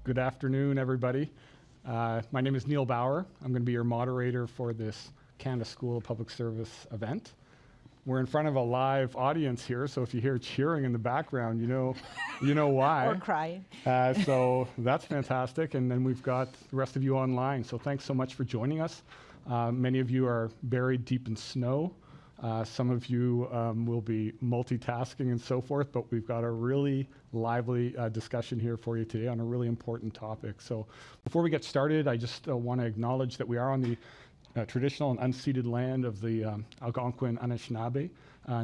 Good afternoon, everybody. My name is Neil Bauer. I'm going to be your moderator for this Canada School of Public Service event. We're in front of a live audience here, so if you hear cheering in the background, you know why. Or crying. So that's fantastic. And then we've got the rest of you online. So thanks so much for joining us. Many of you are buried deep in snow. Some of you will be multitasking and so forth, but we've got a really lively discussion here for you today on a really important topic. So before we get started, I just want to acknowledge that we are on the traditional and unceded land of the Algonquin Anishinaabe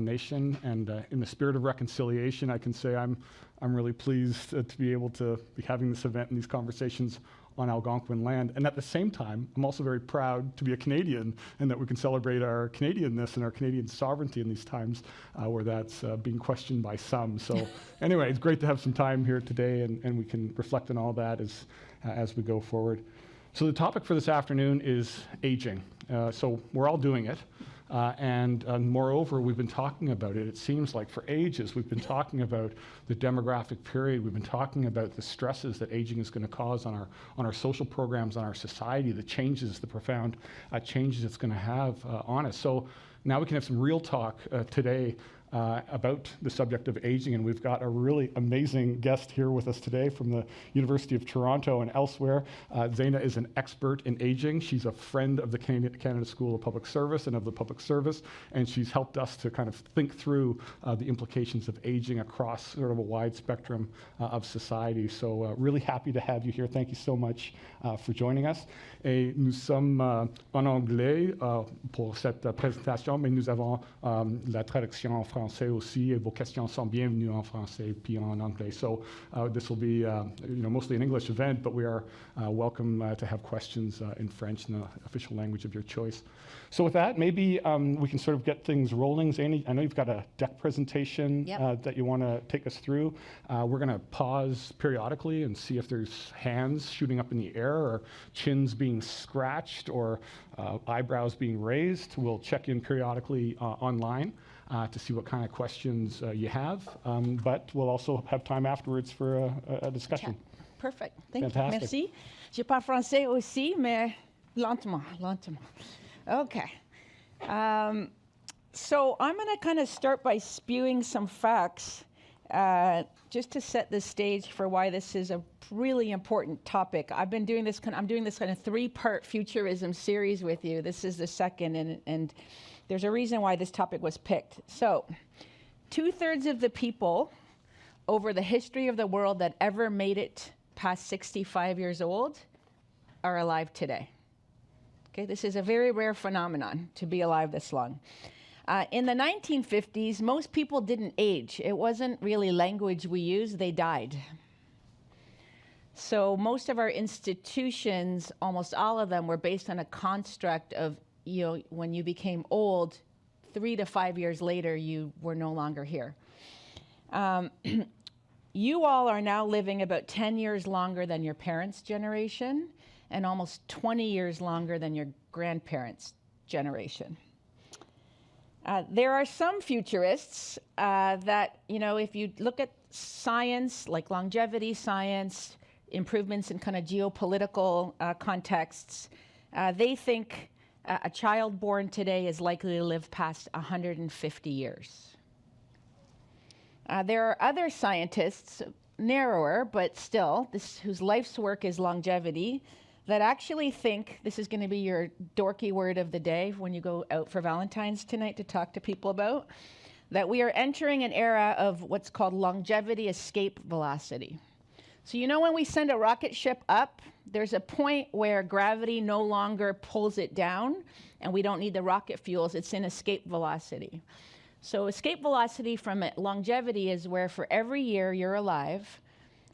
nation, and in the spirit of reconciliation, I can say I'm really pleased to be able to be having this event and these conversations on Algonquin land. And at the same time, I'm also very proud to be a Canadian and that we can celebrate our Canadianness and our Canadian sovereignty in these times where that's being questioned by some. So anyway, it's great to have some time here today and we can reflect on all that as we go forward. So the topic for this afternoon is aging. So we're all doing it. And moreover, we've been talking about it. It seems like for ages, we've been talking about the demographic period. We've been talking about the stresses that aging is going to cause on our social programs, on our society, the changes, the profound changes it's going to have on us. So now we can have some real talk today about the subject of aging, and we've got a really amazing guest here with us today from the University of Toronto and elsewhere. Zayna is an expert in aging. She's a friend of the Canada School of Public Service and of the public service, and she's helped us to kind of think through the implications of aging across sort of a wide spectrum of society. So really happy to have you here. Thank you so much for joining us. Et nous sommes en anglais pour cette présentation, mais nous avons la traduction en français aussi, et vos questions sont bienvenues en français puis en anglais. So this will be mostly an English event, but we are welcome to have questions in French, in the official language of your choice. So with that, maybe we can sort of get things rolling. Zayna, I know you've got a deck presentation that you want to take us through. We're going to pause periodically and see if there's hands shooting up in the air or chins being scratched or eyebrows being raised. We'll check in periodically online to see what kind of questions you have, but we'll also have time afterwards for a discussion. Perfect. Thank Fantastic. you. Merci. Je parle français aussi, mais lentement. Okay. So I'm going to kind of start by spewing some facts just to set the stage for why this is a really important topic. I'm doing this kind of three-part futurism series with you. This is the second, and there's a reason why this topic was picked. So 2/3 of the people over the history of the world that ever made it past 65 years old are alive today. Okay, this is a very rare phenomenon to be alive this long. In the 1950s, most people didn't age. It wasn't really language we used, they died. So most of our institutions, almost all of them, were based on a construct of, when you became old, 3 to 5 years later, you were no longer here. You all are now living about 10 years longer than your parents' generation and almost 20 years longer than your grandparents' generation. There are some futurists that, if you look at science, like longevity science, improvements in kind of geopolitical contexts, they think a child born today is likely to live past 150 years. There are other scientists, narrower, but still, whose life's work is longevity, that actually think, this is going to be your dorky word of the day when you go out for Valentine's tonight to talk to people about, that we are entering an era of what's called longevity escape velocity. So when we send a rocket ship up, there's a point where gravity no longer pulls it down and we don't need the rocket fuels, it's in escape velocity. So escape velocity from longevity is where for every year you're alive,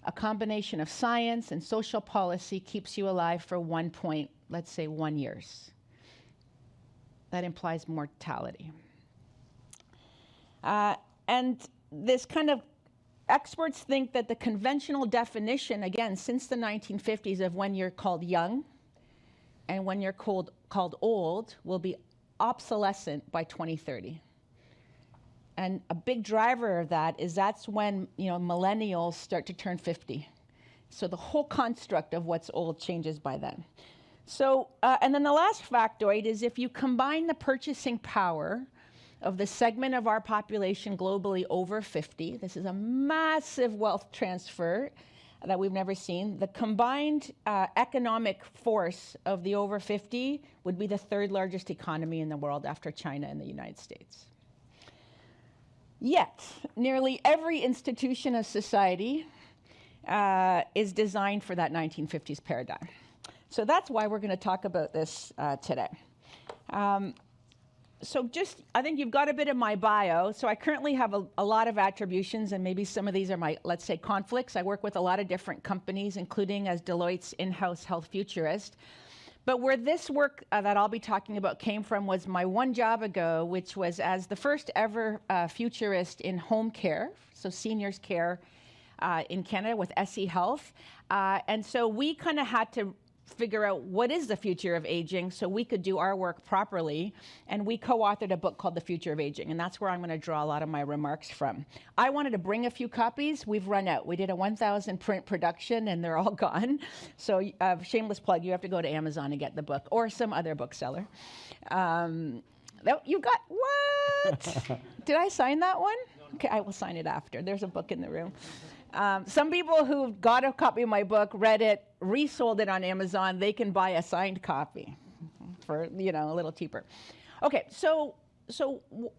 a combination of science and social policy keeps you alive for 1 years. That implies mortality. And this kind of experts think that the conventional definition, again, since the 1950s, of when you're called young and when you're called old will be obsolescent by 2030. And a big driver of that is that's when millennials start to turn 50. So the whole construct of what's old changes by then. So, and then the last factoid is if you combine the purchasing power of the segment of our population globally over 50, this is a massive wealth transfer that we've never seen. The combined economic force of the over 50 would be the third largest economy in the world after China and the United States. Yet, nearly every institution of society is designed for that 1950s paradigm. So that's why we're going to talk about this today. So just, I think you've got a bit of my bio. So I currently have a lot of attributions, and maybe some of these are my, let's say, conflicts. I work with a lot of different companies, including as Deloitte's in-house health futurist. But where this work that I'll be talking about came from was my one job ago, which was as the first ever futurist in home care, so seniors care in Canada with SE Health. And so we kind of had to figure out what is the future of aging so we could do our work properly. And we co-authored a book called The Future of Aging. And that's where I'm going to draw a lot of my remarks from. I wanted to bring a few copies. We've run out. We did a 1,000 print production and they're all gone. So shameless plug, you have to go to Amazon and get the book or some other bookseller. You got, what? Did I sign that one? Okay, I will sign it after. There's a book in the room. Some people who got a copy of my book, read it, resold it on Amazon, they can buy a signed copy for, a little cheaper. Okay, so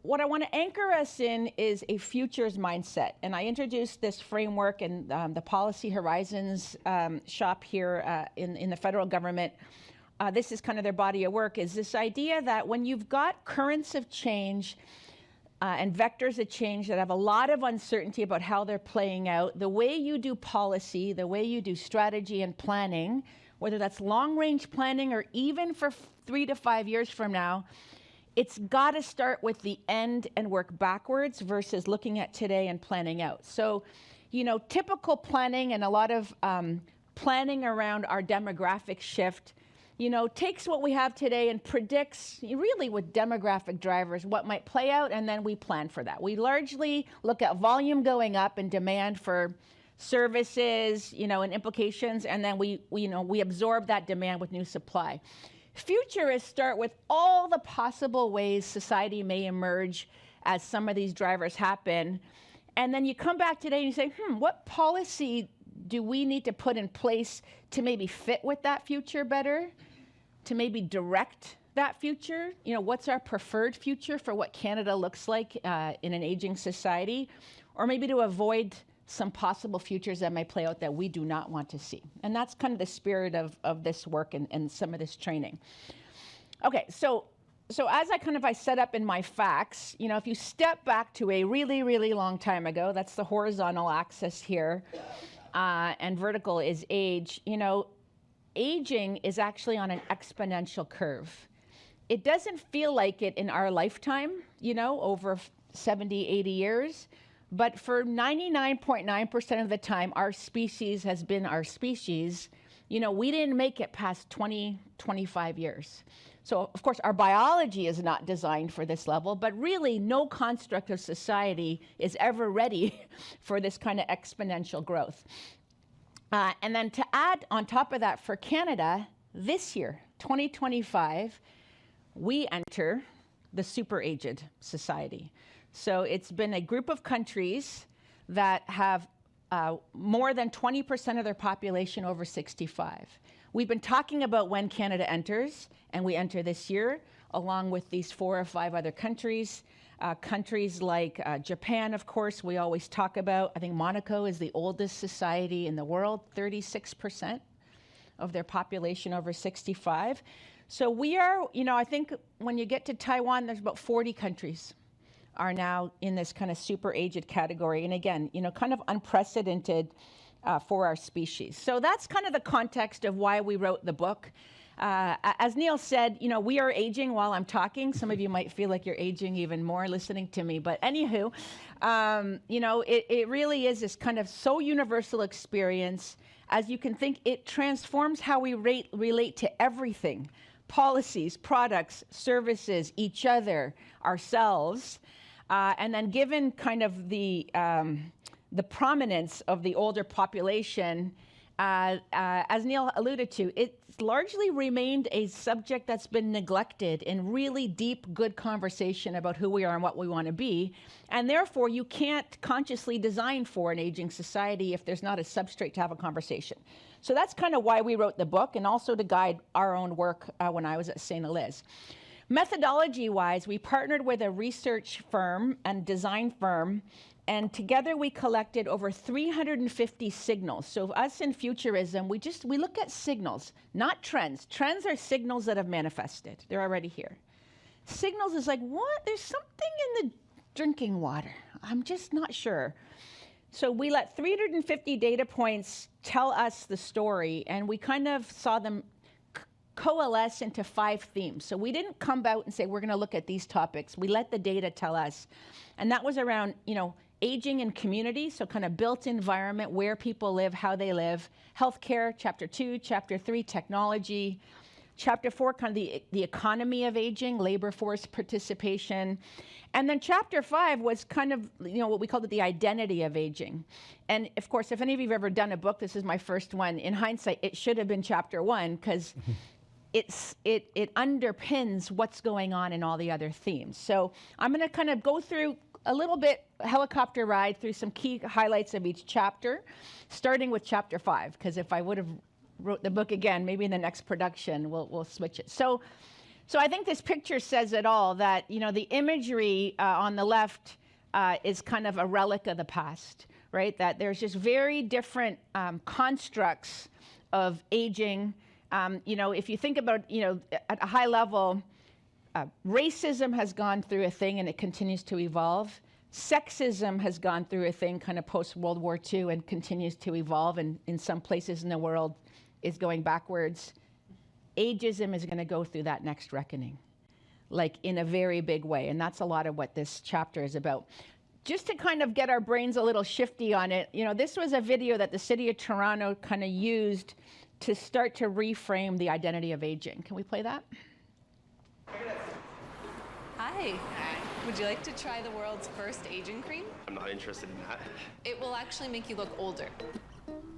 what I want to anchor us in is a futures mindset. And I introduced this framework in the Policy Horizons shop here in the federal government. This is kind of their body of work, is this idea that when you've got currents of change and vectors of change that have a lot of uncertainty about how they're playing out, the way you do policy, the way you do strategy and planning, whether that's long-range planning or even for 3 to 5 years from now, it's got to start with the end and work backwards versus looking at today and planning out. So, typical planning and a lot of planning around our demographic shift takes what we have today and predicts, really with demographic drivers, what might play out, and then we plan for that. We largely look at volume going up and demand for services, and implications, and then we absorb that demand with new supply. Futurists start with all the possible ways society may emerge as some of these drivers happen, and then you come back today and you say, what policy do we need to put in place to maybe fit with that future better? To maybe direct that future? What's our preferred future for what Canada looks like in an aging society? Or maybe to avoid some possible futures that may play out that we do not want to see. And that's kind of the spirit of this work and some of this training. Okay, so as I set up in my facts, if you step back to a really, really long time ago, that's the horizontal axis here, and vertical is age, aging is actually on an exponential curve. It doesn't feel like it in our lifetime, over 70, 80 years, but for 99.9% of the time, our species has been our species. We didn't make it past 20, 25 years. So, of course, our biology is not designed for this level, but really no construct of society is ever ready for this kind of exponential growth. And then to add on top of that for Canada, this year, 2025, we enter the super aged society. So it's been a group of countries that have more than 20% of their population over 65. We've been talking about when Canada enters, and we enter this year, along with these 4 or 5 other countries. Countries like Japan, of course, we always talk about. I think Monaco is the oldest society in the world, 36% of their population over 65. So we are, I think when you get to Taiwan, there's about 40 countries are now in this kind of super aged category. And again, kind of unprecedented for our species. So that's kind of the context of why we wrote the book. As Neil said, we are aging while I'm talking. Some of you might feel like you're aging even more listening to me. But anywho, it really is this kind of so universal experience. As you can think, it transforms how we relate to everything. Policies, products, services, each other, ourselves. And then given kind of the prominence of the older population, as Neil alluded to, it's largely remained a subject that's been neglected in really deep, good conversation about who we are and what we want to be. And therefore, you can't consciously design for an aging society if there's not a substrate to have a conversation. So that's kind of why we wrote the book, and also to guide our own work when I was at St. Liz. Methodology-wise, we partnered with a research firm and design firm, and together we collected over 350 signals. So us in futurism, we look at signals, not trends. Trends are signals that have manifested. They're already here. Signals is like, what? There's something in the drinking water. I'm just not sure. So we let 350 data points tell us the story, and we kind of saw them coalesce into 5 themes. So we didn't come out and say, we're going to look at these topics. We let the data tell us. And that was around, aging in community, so kind of built environment, where people live, how they live. Healthcare, chapter 2, chapter 3, technology. Chapter 4, kind of the economy of aging, labor force participation. And then chapter 5 was kind of, what we called it the identity of aging. And of course, if any of you have ever done a book, this is my first one. In hindsight, it should have been chapter 1, because it underpins what's going on in all the other themes. So I'm going to kind of go through a little bit, helicopter ride through some key highlights of each chapter, starting with chapter 5, because if I would have wrote the book again, maybe in the next production, we'll switch it. So I think this picture says it all, that, the imagery on the left is kind of a relic of the past, right? That there's just very different constructs of aging. If you think about, at a high level, racism has gone through a thing and it continues to evolve. Sexism has gone through a thing kind of post-World War II and continues to evolve, and in some places in the world is going backwards. Ageism is going to go through that next reckoning, like in a very big way, and that's a lot of what this chapter is about. Just to kind of get our brains a little shifty on it, this was a video that the City of Toronto kind of used to start to reframe the identity of aging. Can we play that? Hi. Would you like to try the world's first aging cream? I'm not interested in that. It will actually make you look older.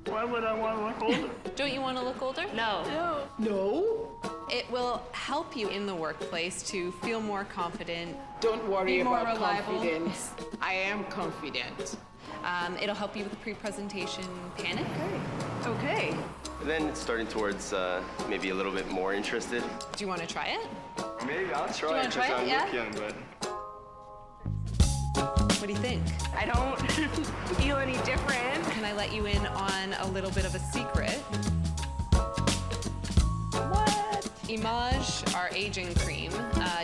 Why would I want to look older? Don't you want to look older? No. No? It will help you in the workplace to feel more confident. Don't worry Be more about reliable. confidence. I am confident. It'll help you with pre-presentation panic. Okay. Then it's starting towards maybe a little bit more interested. Do you want to try it? Maybe I'll try wanna it try because it? I Yeah? look young, but What do you think? I don't feel any different. Can I let you in on a little bit of a secret? What? Image, our aging cream,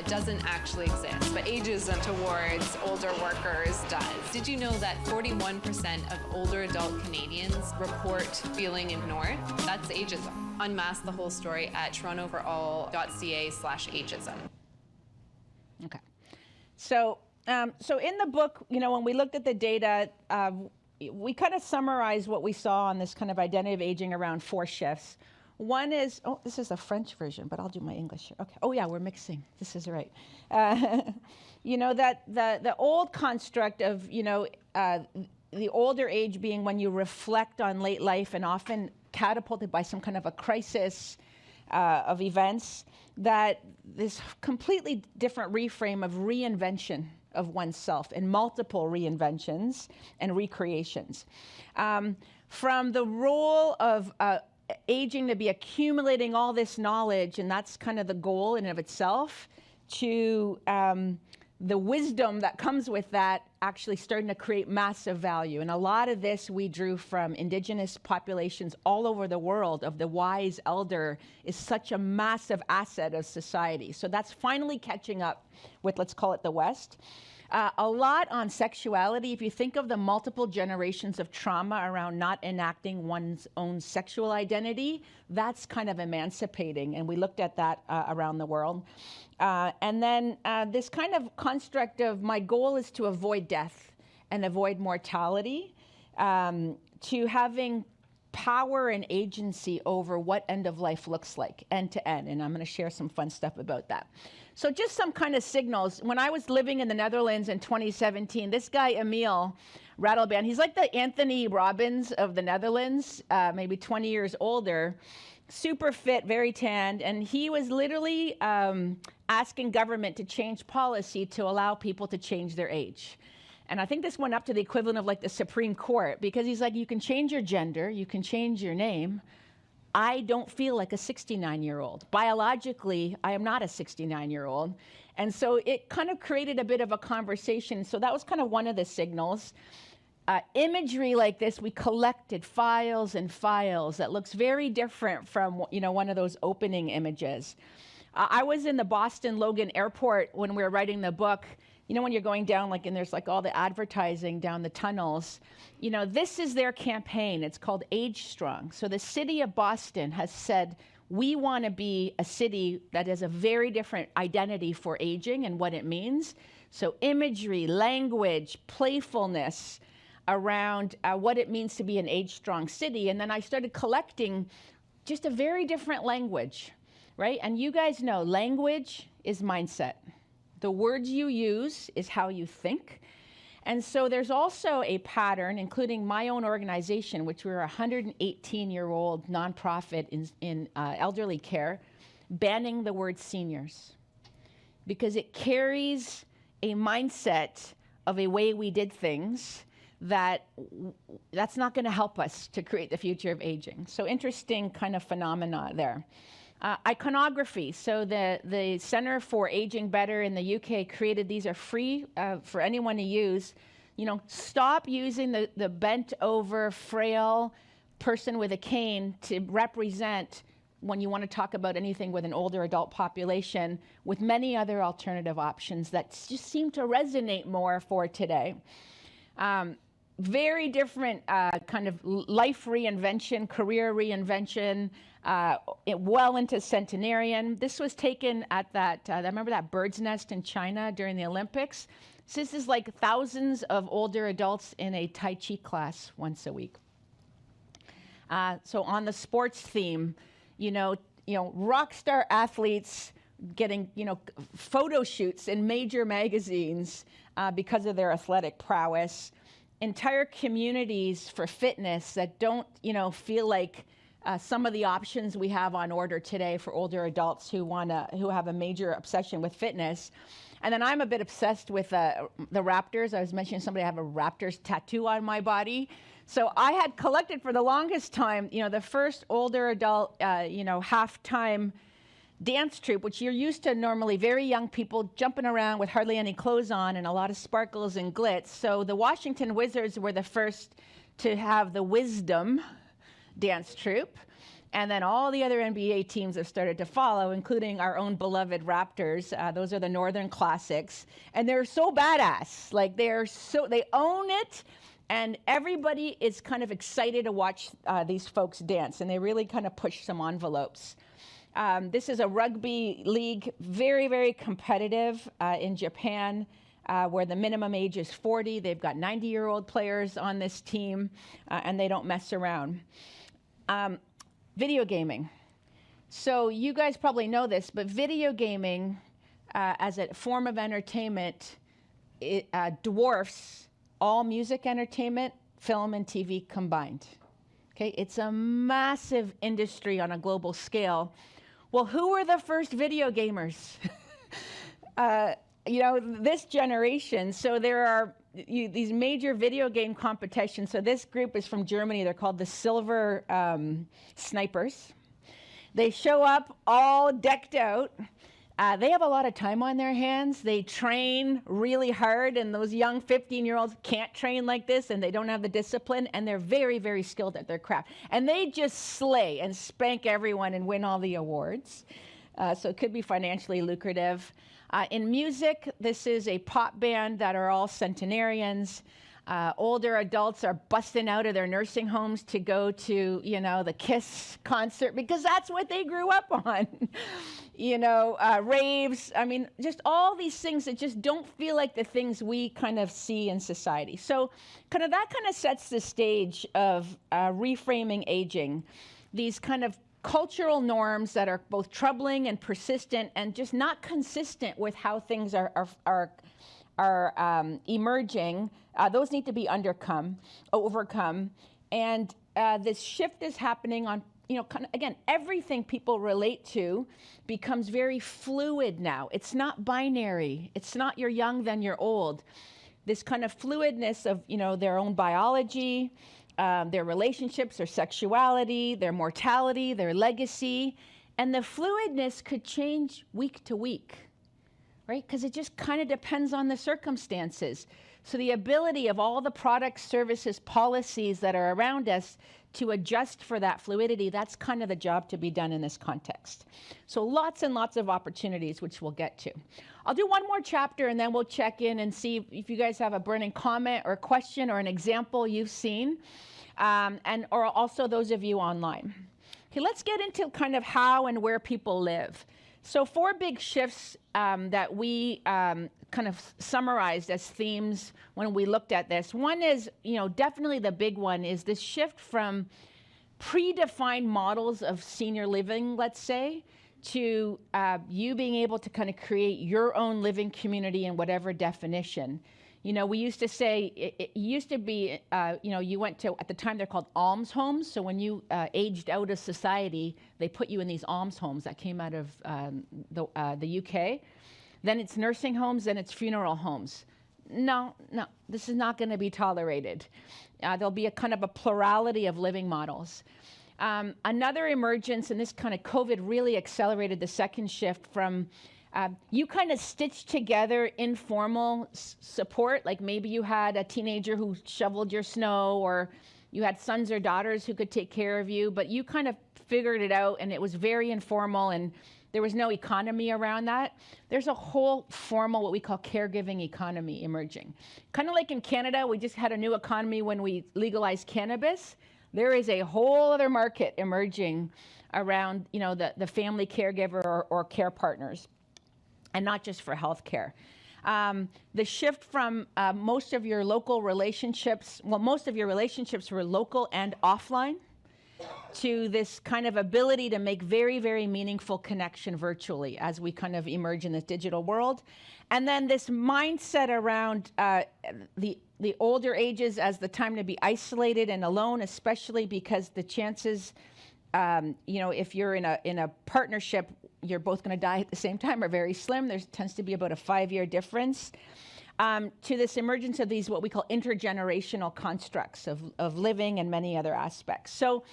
doesn't actually exist, but ageism towards older workers does. Did you know that 41% of older adult Canadians report feeling ignored? That's ageism. Unmask the whole story at torontoverall.ca/ageism. Okay. So in the book, when we looked at the data, we kind of summarized what we saw on this kind of identity of aging around 4 shifts. One is, this is a French version, but I'll do my English. Okay. Oh yeah, we're mixing. This is right. That the old construct of, the older age being when you reflect on late life and often catapulted by some kind of a crisis of events, that this completely different reframe of reinvention of oneself and multiple reinventions and recreations. From the role of aging to be accumulating all this knowledge, and that's kind of the goal in and of itself, to the wisdom that comes with that actually starting to create massive value. And a lot of this we drew from indigenous populations all over the world, of the wise elder is such a massive asset of society. So that's finally catching up with, let's call it, the West. A lot on sexuality. If you think of the multiple generations of trauma around not enacting one's own sexual identity, that's kind of emancipating. And we looked at that around the world. And then this kind of construct of my goal is to avoid death and avoid mortality, to having power and agency over what end of life looks like, end to end. And I'm going to share some fun stuff about that. So just some kind of signals. When I was living in the Netherlands in 2017, this guy, Emil, rattle band. He's like the Anthony Robbins of the Netherlands, maybe 20 years older, super fit, very tanned, and he was literally asking government to change policy to allow people to change their age. And I think this went up to the equivalent of like the Supreme Court, because he's like, you can change your gender, you can change your name. I don't feel like a 69-year-old. Biologically, I am not a 69-year-old. And so it kind of created a bit of a conversation. So that was kind of one of the signals. Imagery like this, we collected files and files that looks very different from, you know, one of those opening images. I was in the Boston Logan Airport when we were writing the book. You know, when you're going down, like, and there's like all the advertising down the tunnels, you know, this is their campaign. It's called Age Strong. So the city of Boston has said, we want to be a city that has a very different identity for aging and what it means. So imagery, language, playfulness around what it means to be an age-strong city. And then I started collecting just a very different language, right? And you guys know language is mindset. The words you use is how you think. And so there's also a pattern, including my own organization, which we're a 118-year-old nonprofit in elderly care, banning the word seniors, because it carries a mindset of a way we did things that's not going to help us to create the future of aging. So interesting kind of phenomena there. Iconography. So the Center for Aging Better in the UK created, these are free for anyone to use. You know, stop using the bent over, frail person with a cane to represent when you want to talk about anything with an older adult population, with many other alternative options that just seem to resonate more for today. Very different kind of life reinvention, career reinvention, well into centenarian. This was taken at that, I remember that bird's nest in China during the Olympics. So this is like thousands of older adults in a Tai Chi class once a week. So on the sports theme, you know, rock star athletes getting, you know, photo shoots in major magazines because of their athletic prowess. Entire communities for fitness that don't, you know, feel like some of the options we have on order today for older adults who have a major obsession with fitness. And then I'm a bit obsessed with the Raptors. I was mentioning somebody, I have a Raptors tattoo on my body. So I had collected for the longest time, you know, the first older adult, you know, halftime dance troupe, which you're used to normally, very young people jumping around with hardly any clothes on and a lot of sparkles and glitz. So the Washington Wizards were the first to have the Wisdom dance troupe. And then all the other NBA teams have started to follow, including our own beloved Raptors. Those are the Northern Classics. And they're so badass. Like they own it. And everybody is kind of excited to watch these folks dance. And they really kind of push some envelopes. This is a rugby league, very, very competitive in Japan, where the minimum age is 40. They've got 90-year-old players on this team, and they don't mess around. Video gaming. So you guys probably know this, but video gaming as a form of entertainment, it dwarfs all music entertainment, film, and TV combined. Okay, it's a massive industry on a global scale. Well, who were the first video gamers? You know, this generation. So there are these major video game competitions. So this group is from Germany. They're called the Silver Snipers. They show up all decked out. They have a lot of time on their hands. They train really hard, and those young 15-year-olds can't train like this, and they don't have the discipline, and they're very, very skilled at their craft. And they just slay and spank everyone and win all the awards. So it could be financially lucrative. In music, this is a pop band that are all centenarians. Older adults are busting out of their nursing homes to go to, you know, the Kiss concert because that's what they grew up on. You know, raves, I mean, just all these things that just don't feel like the things we kind of see in society. So that kind of sets the stage of reframing aging. These kind of cultural norms that are both troubling and persistent and just not consistent with how things are emerging Those need to be overcome. And this shift is happening on, kind of, again, everything people relate to becomes very fluid now. It's not binary. It's not you're young, then you're old. This kind of fluidness of, their own biology, their relationships, their sexuality, their mortality, their legacy. And the fluidness could change week to week, right? Because it just kind of depends on the circumstances. So the ability of all the products, services, policies that are around us to adjust for that fluidity, that's kind of the job to be done in this context. So lots and lots of opportunities, which we'll get to. I'll do one more chapter and then we'll check in and see if you guys have a burning comment or question or an example you've seen, or also those of you online. Okay, let's get into kind of how and where people live. So 4 big shifts that we kind of summarized as themes when we looked at this. One is, definitely the big one is this shift from predefined models of senior living, let's say, to you being able to kind of create your own living community in whatever definition. We used to say, it used to be, you went to, at the time they're called alms homes. So when you aged out of society, they put you in these alms homes that came out of the UK. Then it's nursing homes, then it's funeral homes. No, this is not going to be tolerated. There'll be a kind of a plurality of living models. Another emergence, and this kind of COVID really accelerated the second shift from you kind of stitch together informal support, like maybe you had a teenager who shoveled your snow, or you had sons or daughters who could take care of you, but you kind of figured it out and it was very informal and there was no economy around that. There's a whole formal, what we call caregiving economy emerging. Kind of like in Canada, we just had a new economy when we legalized cannabis. There is a whole other market emerging around, the family caregiver or care partners. And not just for healthcare. The shift from most of your relationships were local and offline, to this kind of ability to make very, very meaningful connection virtually as we kind of emerge in this digital world. And then this mindset around the older ages as the time to be isolated and alone, especially because the chances, if you're in a partnership, you're both going to die at the same time, are very slim. There tends to be about a 5-year difference. To this emergence of these, what we call intergenerational constructs of living and many other aspects. So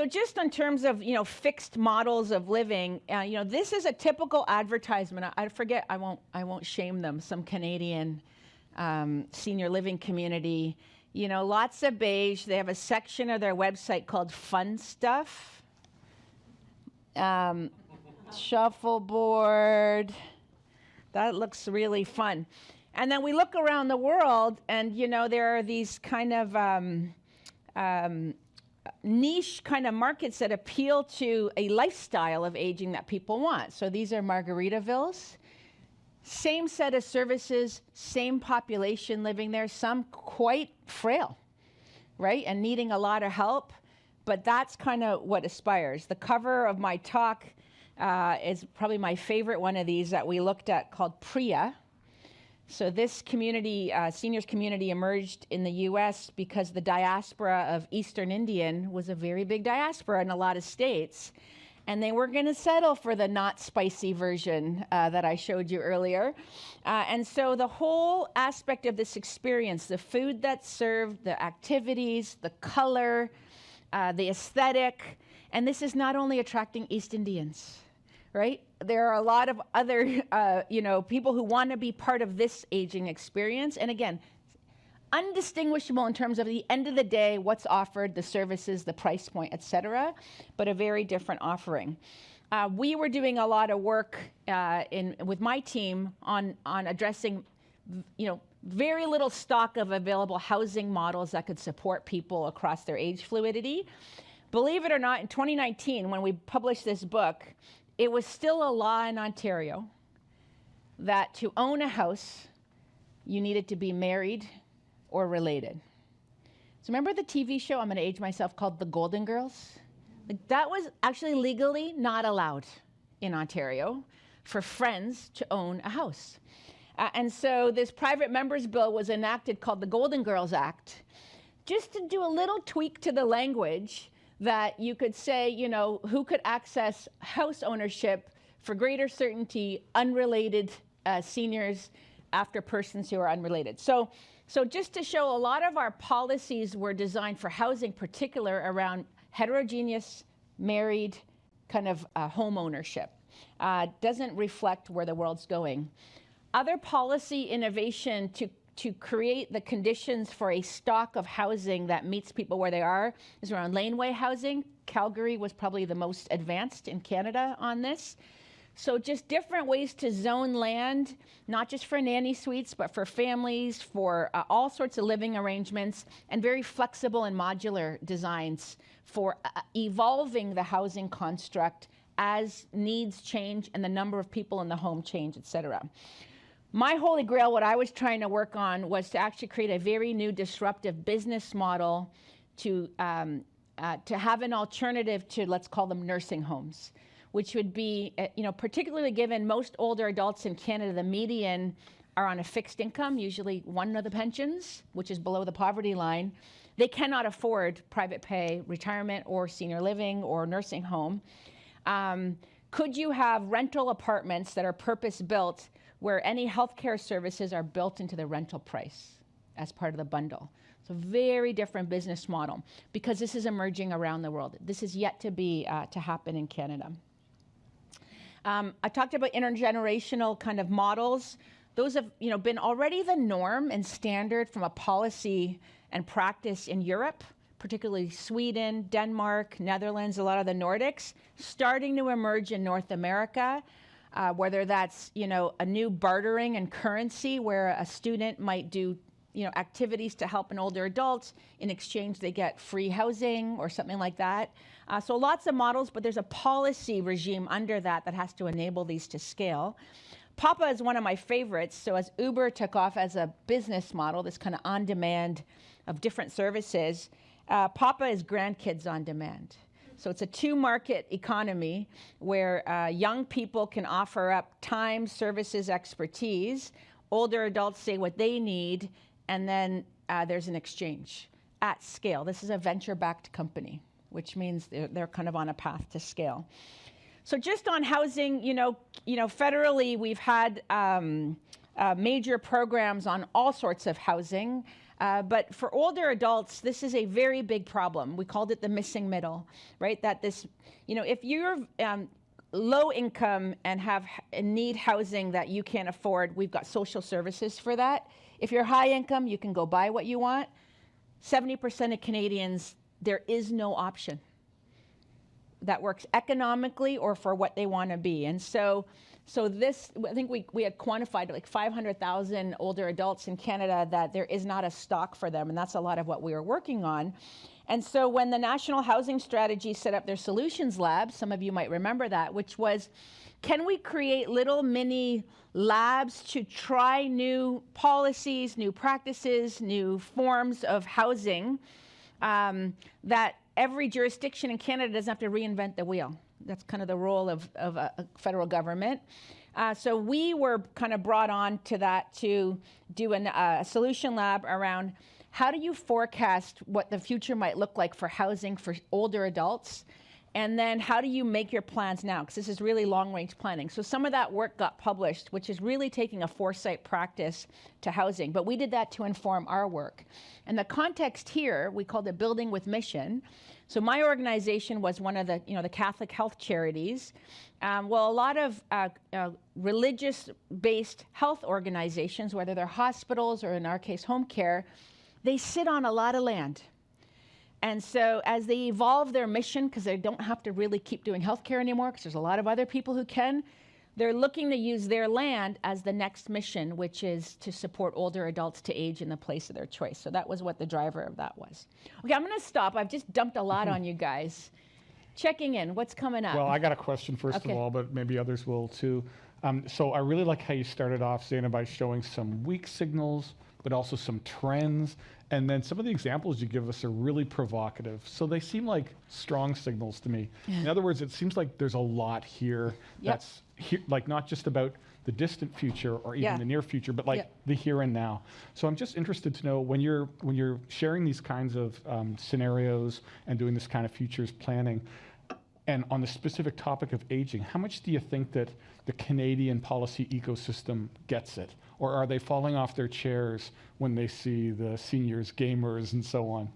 just in terms of, fixed models of living, this is a typical advertisement. I won't shame them, some Canadian senior living community. Lots of beige. They have a section of their website called Fun Stuff. Shuffleboard. That looks really fun. And then we look around the world and, there are these kind of niche kind of markets that appeal to a lifestyle of aging that people want. So these are Margaritavilles. Same set of services, same population living there, some quite frail, right? And needing a lot of help. But that's kind of what aspires. The cover of my talk is probably my favorite one of these that we looked at, called Priya. So this community, seniors community, emerged in the US because the diaspora of Eastern Indian was a very big diaspora in a lot of states. And they weren't going to settle for the not spicy version that I showed you earlier. And so the whole aspect of this experience, the food that's served, the activities, the color, the aesthetic, and this is not only attracting East Indians, right? There are a lot of other, people who want to be part of this aging experience. And again, undistinguishable in terms of the end of the day, what's offered, the services, the price point, et cetera, but a very different offering. We were doing a lot of work with my team on addressing, very little stock of available housing models that could support people across their age fluidity. Believe it or not, in 2019, when we published this book, it was still a law in Ontario that to own a house, you needed to be married or related. So remember the TV show, I'm going to age myself, called The Golden Girls? That was actually legally not allowed in Ontario for friends to own a house. And so this private members bill was enacted called the Golden Girls Act, just to do a little tweak to the language that you could say, you know, who could access house ownership for greater certainty, unrelated seniors after persons who are unrelated. So just to show, a lot of our policies were designed for housing, particular around heterogeneous, married, kind of home ownership. Doesn't reflect where the world's going. Other policy innovation to create the conditions for a stock of housing that meets people where they are is around laneway housing. Calgary was probably the most advanced in Canada on this. So just different ways to zone land, not just for nanny suites, but for families, for all sorts of living arrangements, and very flexible and modular designs for evolving the housing construct as needs change and the number of people in the home change, et cetera. My holy grail, what I was trying to work on, was to actually create a very new disruptive business model to have an alternative to, let's call them nursing homes, which would be, you know, particularly given most older adults in Canada, the median are on a fixed income, usually one of the pensions, which is below the poverty line. They cannot afford private pay, retirement, or senior living, or nursing home. Could you have rental apartments that are purpose-built where any healthcare services are built into the rental price as part of the bundle? So very different business model, because this is emerging around the world. This is yet to be to happen in Canada. I talked about intergenerational kind of models. Those have, you know, been already the norm and standard from a policy and practice in Europe, particularly Sweden, Denmark, Netherlands, a lot of the Nordics, starting to emerge in North America, whether that's, you know, a new bartering and currency where a student might do, you know, activities to help an older adult. In exchange, they get free housing or something like that. So lots of models, but there's a policy regime under that that has to enable these to scale. Papa is one of my favorites. So as Uber took off as a business model, this kind of on-demand of different services, Papa is grandkids on demand. So it's a two-market economy where young people can offer up time, services, expertise. Older adults say what they need, and then there's an exchange at scale. This is a venture-backed company, which means they're kind of on a path to scale. So just on housing, you know, federally we've had major programs on all sorts of housing. But for older adults, this is a very big problem. We called it the missing middle, right? That this, you know, if you're low income and need housing that you can't afford, we've got social services for that. If you're high income, you can go buy what you want. 70% of Canadians, there is no option that works economically or for what they want to be. And so this, I think we had quantified like 500,000 older adults in Canada that there is not a stock for them, and that's a lot of what we were working on. And so when the National Housing Strategy set up their solutions lab, some of you might remember that, which was, can we create little mini labs to try new policies, new practices, new forms of housing that every jurisdiction in Canada doesn't have to reinvent the wheel. That's kind of the role of a federal government. So we were kind of brought on to that to do a solution lab around how do you forecast what the future might look like for housing for older adults? And then how do you make your plans now? Because this is really long-range planning. So some of that work got published, which is really taking a foresight practice to housing. But we did that to inform our work. And the context here, we called it Building with Mission. So my organization was one of the, the Catholic health charities. Well, a lot of religious-based health organizations, whether they're hospitals or in our case home care, they sit on a lot of land. And so as they evolve their mission, because they don't have to really keep doing healthcare anymore, because there's a lot of other people who can, they're looking to use their land as the next mission, which is to support older adults to age in the place of their choice. So that was what the driver of that was. Okay, I'm going to stop. I've just dumped a lot on you guys. Checking in. What's coming up? Well, I got a question first of all, but maybe others will too. So I really like how you started off, Zayna, by showing some weak signals, but also some trends. And then some of the examples you give us are really provocative. So they seem like strong signals to me. In other words, it seems like there's a lot here that's like not just about the distant future or even the near future, but like the here and now. So I'm just interested to know when you're sharing these kinds of scenarios and doing this kind of futures planning, and on the specific topic of aging, how much do you think that the Canadian policy ecosystem gets it? Or are they falling off their chairs when they see the seniors, gamers, and so on?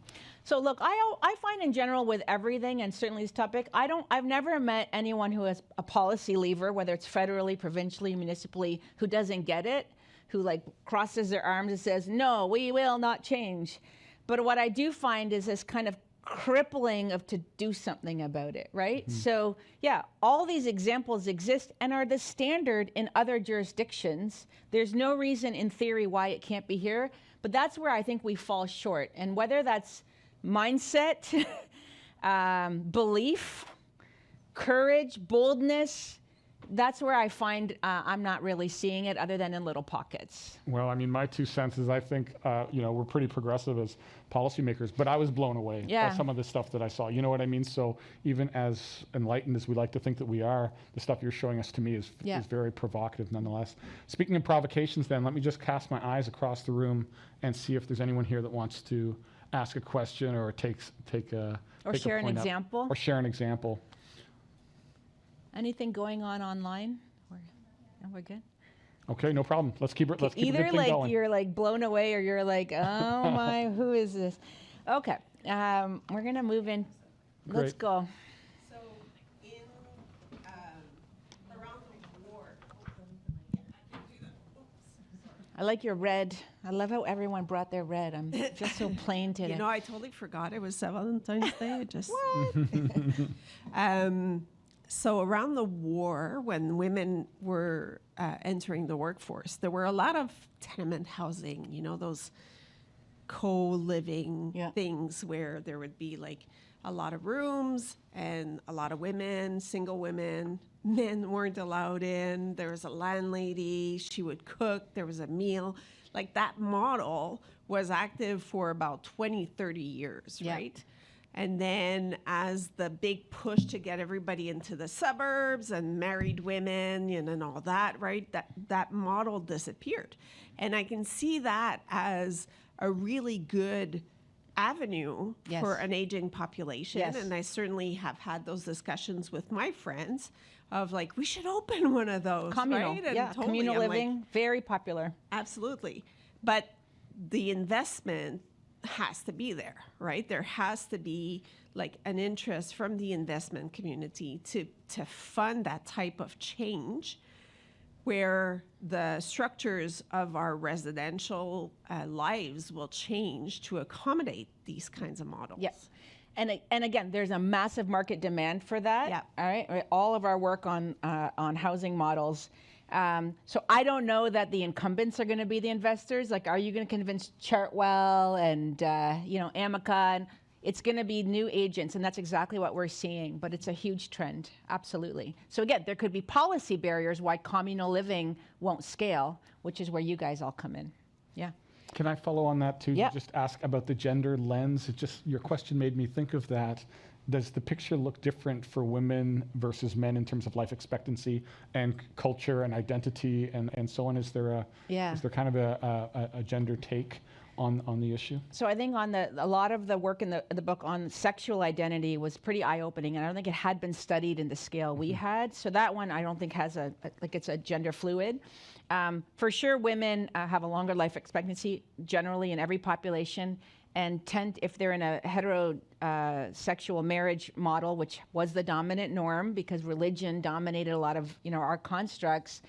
So look, I find in general with everything, and certainly this topic, I've never met anyone who has a policy lever, whether it's federally, provincially, municipally, who doesn't get it, who like crosses their arms and says, no, we will not change. But what I do find is this kind of crippling of to do something about it, right? So yeah, all these examples exist and are the standard in other jurisdictions. There's no reason in theory why it can't be here, but that's where I think we fall short. And whether that's mindset, belief, courage, boldness, that's where I find I'm not really seeing it other than in little pockets. Well, I mean, my 2 cents is I think, we're pretty progressive as policymakers, but I was blown away by some of the stuff that I saw. You know what I mean? So even as enlightened as we like to think that we are, the stuff you're showing us to me is very provocative nonetheless. Speaking of provocations then, let me just cast my eyes across the room and see if there's anyone here that wants to ask a question or take share an example. Or share an example. Anything going on online? We're good. Okay, no problem. Let's keep it. Let's keep Either the good thing going. You're like blown away, or you're like, oh my, who is this? Okay, we're gonna move in. Great. Let's go. So, in around the war, I like your red. I love how everyone brought their red. I'm just so plain today. you know, I totally forgot it was Valentine's Day. I just so around the war, when women were entering the workforce, there were a lot of tenement housing. You know, those co-living things where there would be like a lot of rooms and a lot of women, single women. Men weren't allowed in. There was a landlady. She would cook. There was a meal. Like that model was active for about 20, 30 years, right? And then as the big push to get everybody into the suburbs and married women and all that, right, that model disappeared. And I can see that as a really good avenue for an aging population. And I certainly have had those discussions with my friends of like, we should open one of those, communal, right? And totally, communal I'm living, like, very popular. absolutely. But the investment has to be there, right? There has to be like an interest from the investment community to fund that type of change where the structures of our residential lives will change to accommodate these kinds of models. Yes. And again, there's a massive market demand for that. Yeah. All right. All of our work on housing models. So I don't know that the incumbents are going to be the investors. Like, are you going to convince Chartwell and Amica? And it's going to be new agents, and that's exactly what we're seeing. But it's a huge trend, absolutely. So again, there could be policy barriers why communal living won't scale, which is where you guys all come in. Yeah. Can I follow on that too? Yeah. Just ask about the gender lens. Your question made me think of that. Does the picture look different for women versus men in terms of life expectancy and culture and identity and so on? Is there kind of a gender take on the issue? So I think a lot of the work in the book on sexual identity was pretty eye-opening, and I don't think it had been studied in the scale we had. So that one I don't think has it's a gender fluid. For sure, women have a longer life expectancy generally in every population, and tend, if they're in a heterosexual marriage model, which was the dominant norm because religion dominated a lot of our constructs,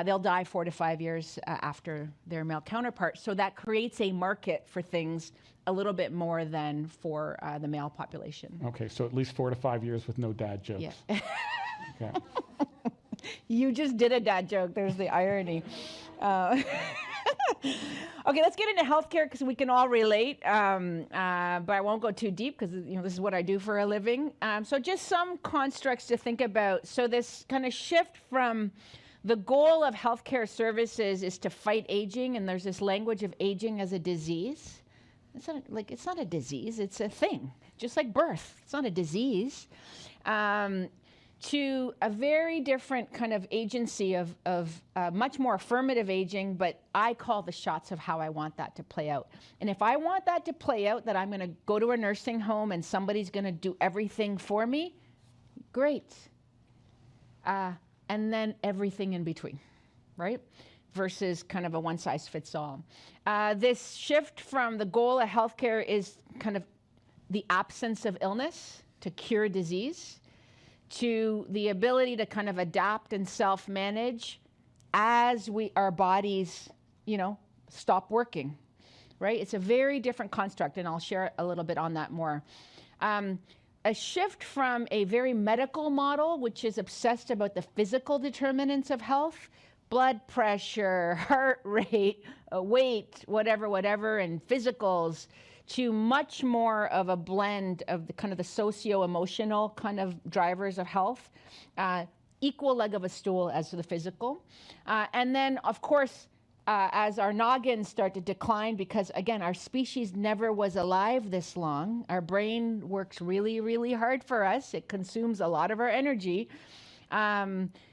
they'll die 4 to 5 years after their male counterparts. So that creates a market for things a little bit more than for the male population. Okay, so at least 4 to 5 years with no dad jokes. Yeah. Okay. You just did a dad joke. There's the irony. Okay, let's get into healthcare because we can all relate, but I won't go too deep because this is what I do for a living. So just some constructs to think about. So this kind of shift from the goal of healthcare services is to fight aging, and there's this language of aging as a disease. It's not a disease, it's a thing, just like birth. It's not a disease. To a very different kind of agency of much more affirmative aging, but I call the shots of how I want that to play out. And if I want that to play out, that I'm going to go to a nursing home and somebody's going to do everything for me, great. And then everything in between, right? Versus kind of a one-size-fits-all. This shift from the goal of healthcare is kind of the absence of illness to cure disease, to the ability to kind of adapt and self-manage as our bodies, stop working, right? It's a very different construct, and I'll share a little bit on that more. A shift from a very medical model, which is obsessed about the physical determinants of health, blood pressure, heart rate, weight, whatever, and physicals, to much more of a blend of the kind of the socio-emotional kind of drivers of health, equal leg of a stool as to the physical. And then, of course, as our noggins start to decline, because again, our species never was alive this long. Our brain works really, really hard for us. It consumes a lot of our energy.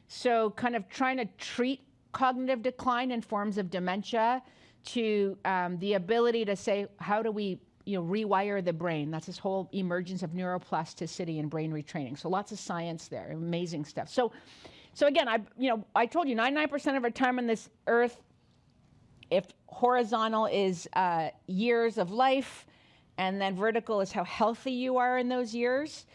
So kind of trying to treat cognitive decline in forms of dementia to the ability to say, how do we rewire the brain? That's this whole emergence of neuroplasticity and brain retraining. So lots of science there, amazing stuff. So again, I told you 99% of our time on this earth, if horizontal is years of life, and then vertical is how healthy you are in those years,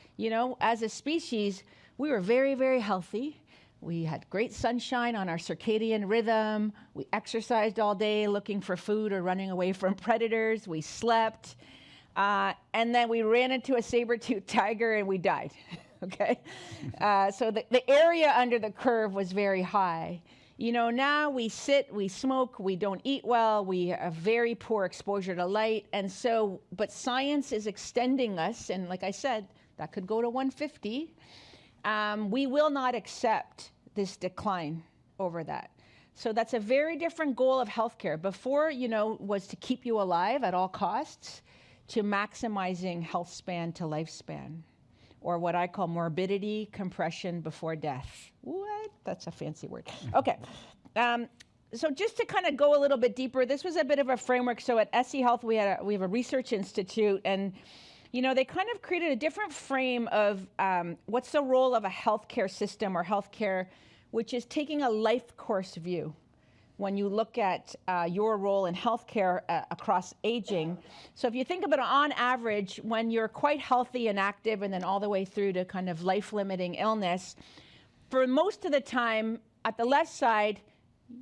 as a species, we were very, very healthy. We had great sunshine on our circadian rhythm. We exercised all day looking for food or running away from predators. We slept. And then we ran into a saber-toothed tiger and we died. Okay? So the area under the curve was very high. Now we sit, we smoke, we don't eat well, we have very poor exposure to light. And so, but science is extending us. And like I said, that could go to 150. We will not accept this decline over that. So that's a very different goal of healthcare. Before, was to keep you alive at all costs, to maximizing health span to lifespan, or what I call morbidity compression before death. What? That's a fancy word. Okay. So just to kind of go a little bit deeper, this was a bit of a framework. So at SE Health, we have a research institute, and they kind of created a different frame of what's the role of a healthcare system or healthcare, which is taking a life course view when you look at your role in healthcare across aging. So if you think about it, on average, when you're quite healthy and active and then all the way through to kind of life-limiting illness, for most of the time, at the left side,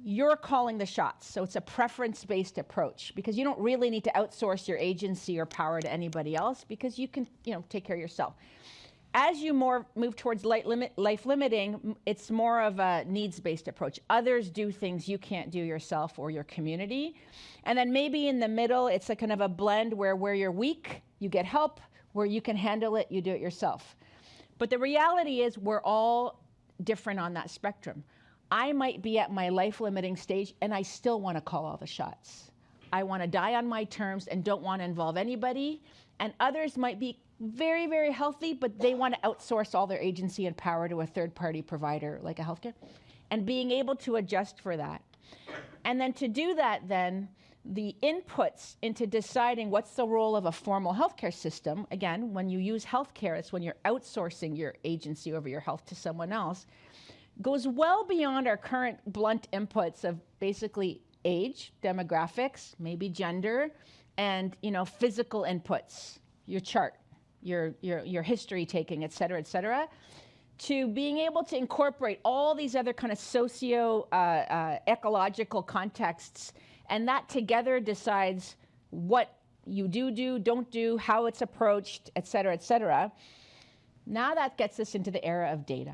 you're calling the shots. So it's a preference-based approach, because you don't really need to outsource your agency or power to anybody else, because you can, take care of yourself. As you move towards life-limiting, it's more of a needs-based approach. Others do things you can't do yourself or your community. And then maybe in the middle, it's a kind of a blend where you're weak, you get help. Where you can handle it, you do it yourself. But the reality is we're all different on that spectrum. I might be at my life-limiting stage, and I still want to call all the shots. I want to die on my terms and don't want to involve anybody. And others might be very, very healthy, but they want to outsource all their agency and power to a third-party provider like a healthcare, and being able to adjust for that. And then to do that, then, the inputs into deciding what's the role of a formal healthcare system, again, when you use healthcare, it's when you're outsourcing your agency over your health to someone else, goes well beyond our current blunt inputs of basically age, demographics, maybe gender, and physical inputs, your chart, your history taking, et cetera, to being able to incorporate all these other kind of socio-ecological contexts, and that together decides what you do, don't do, how it's approached, et cetera. Now that gets us into the era of data.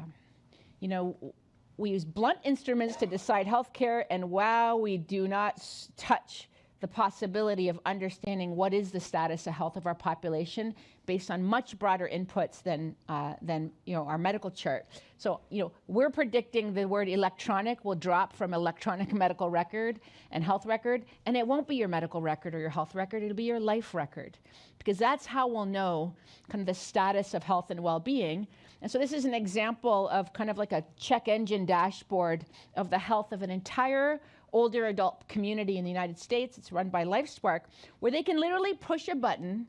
We use blunt instruments to decide healthcare, and wow, we do not touch the possibility of understanding what is the status of health of our population based on much broader inputs than our medical chart. So we're predicting the word electronic will drop from electronic medical record and health record, and it won't be your medical record or your health record, it'll be your life record, because that's how we'll know kind of the status of health and well-being. And so this is an example of kind of like a check engine dashboard of the health of an entire older adult community in the United States. It's run by LifeSpark, where they can literally push a button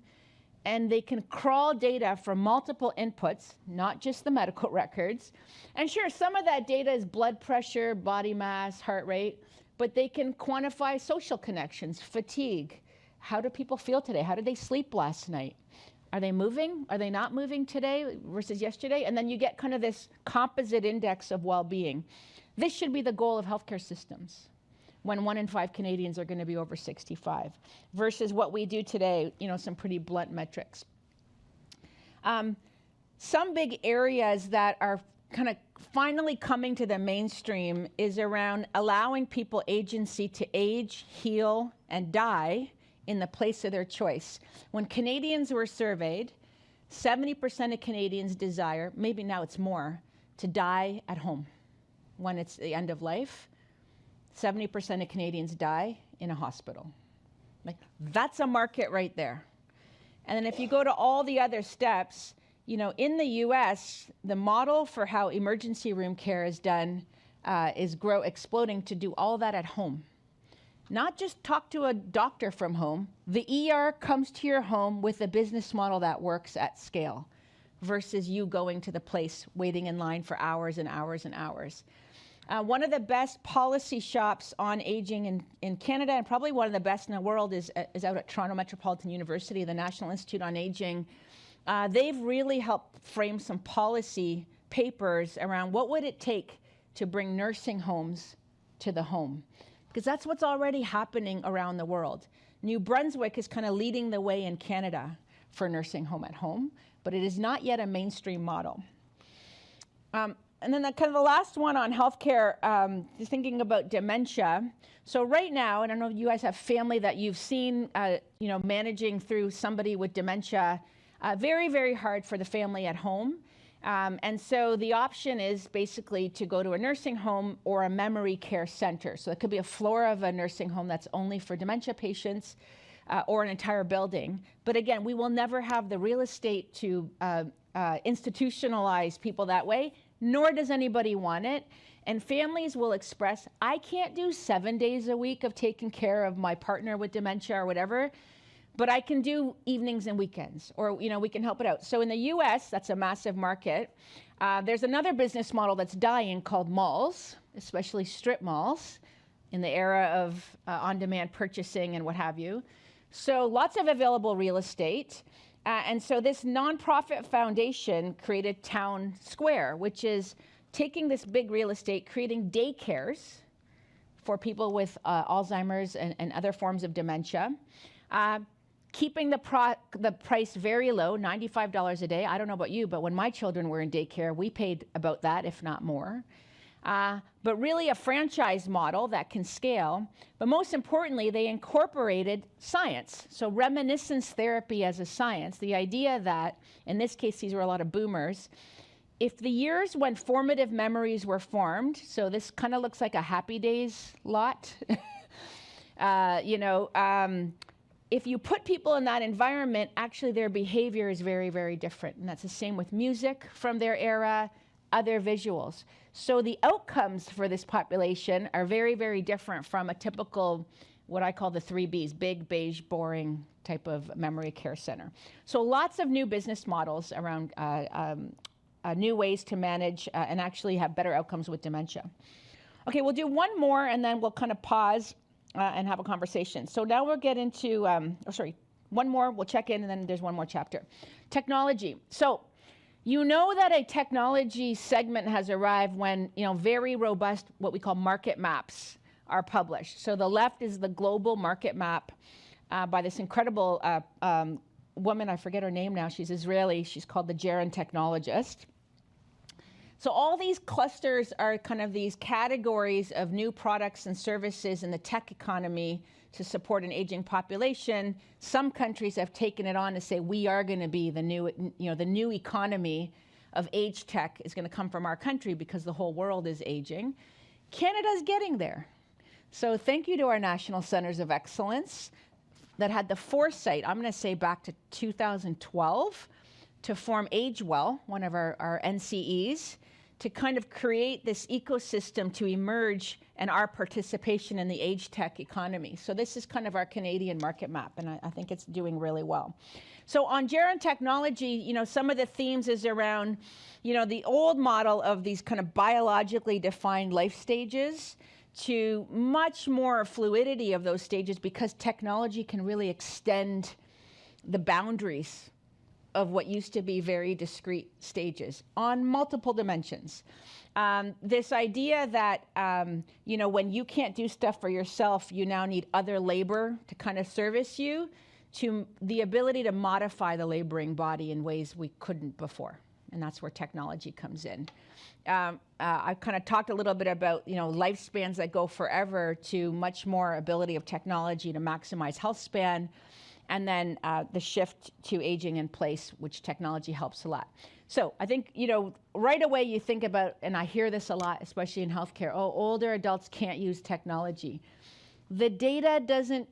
and they can crawl data from multiple inputs, not just the medical records. And sure, some of that data is blood pressure, body mass, heart rate, but they can quantify social connections, fatigue. How do people feel today? How did they sleep last night? Are they moving? Are they not moving today versus yesterday? And then you get kind of this composite index of well-being. This should be the goal of healthcare systems, when 1 in 5 Canadians are going to be over 65, versus what we do today, some pretty blunt metrics. Some big areas that are kind of finally coming to the mainstream is around allowing people agency to age, heal, and die in the place of their choice. When Canadians were surveyed, 70% of Canadians desire, maybe now it's more, to die at home when it's the end of life. 70% of Canadians die in a hospital. Like, that's a market right there. And then if you go to all the other steps, in the US, the model for how emergency room care is done is exploding to do all that at home. Not just talk to a doctor from home. The ER comes to your home with a business model that works at scale versus you going to the place, waiting in line for hours and hours and hours. One of the best policy shops on aging in Canada, and probably one of the best in the world, is out at Toronto Metropolitan University, the National Institute on Aging. They've really helped frame some policy papers around what would it take to bring nursing homes to the home, because that's what's already happening around the world. New Brunswick is kind of leading the way in Canada for nursing home at home, but it is not yet a mainstream model. And then the last one on healthcare, is thinking about dementia. So right now, and I know you guys have family that you've seen, managing through somebody with dementia, very, very hard for the family at home. And so the option is basically to go to a nursing home or a memory care center. So it could be a floor of a nursing home that's only for dementia patients, or an entire building. But again, we will never have the real estate to institutionalize people that way, nor does anybody want it. And families will express, I can't do 7 days a week of taking care of my partner with dementia or whatever, but I can do evenings and weekends, or we can help it out. So in the US, that's a massive market. There's another business model that's dying called malls, especially strip malls, in the era of on-demand purchasing and what have you. So lots of available real estate. And so this nonprofit foundation created Town Square, which is taking this big real estate, creating daycares for people with Alzheimer's and other forms of dementia, keeping the price very low, $95 a day. I don't know about you, but when my children were in daycare, we paid about that, if not more. But really a franchise model that can scale. But most importantly, they incorporated science. So reminiscence therapy as a science, the idea that, in this case, these were a lot of boomers, if the years when formative memories were formed, so this kind of looks like a Happy Days lot, if you put people in that environment, actually their behavior is very, very different. And that's the same with music from their era, other visuals. So the outcomes for this population are very, very different from a typical, what I call the 3 Bs, big, beige, boring type of memory care center. So lots of new business models around new ways to manage and actually have better outcomes with dementia. Okay, we'll do one more and then we'll kind of pause and have a conversation. So now we'll get into, one more, we'll check in, and then there's one more chapter. Technology. So you know that a technology segment has arrived when very robust, what we call market maps are published. So the left is the global market map by this incredible woman, I forget her name now, she's Israeli, she's called the Jaron Technologist. So all these clusters are kind of these categories of new products and services in the tech economy to support an aging population, some countries have taken it on to say we are going to be the new, the new economy of age tech is going to come from our country because the whole world is aging. Canada's getting there. So thank you to our National Centres of Excellence that had the foresight, I'm going to say back to 2012, to form AgeWell, one of our NCEs, to kind of create this ecosystem to emerge and our participation in the age tech economy. So this is kind of our Canadian market map, and I think it's doing really well. So on Geron Technology, some of the themes is around, the old model of these kind of biologically defined life stages to much more fluidity of those stages because technology can really extend the boundaries of what used to be very discrete stages on multiple dimensions. This idea that, when you can't do stuff for yourself, you now need other labor to kind of service you, to the ability to modify the laboring body in ways we couldn't before. And that's where technology comes in. I kind of talked a little bit about, lifespans that go forever to much more ability of technology to maximize health span. And then the shift to aging in place, which technology helps a lot. So I think, right away you think about, and I hear this a lot, especially in healthcare, older adults can't use technology. The data doesn't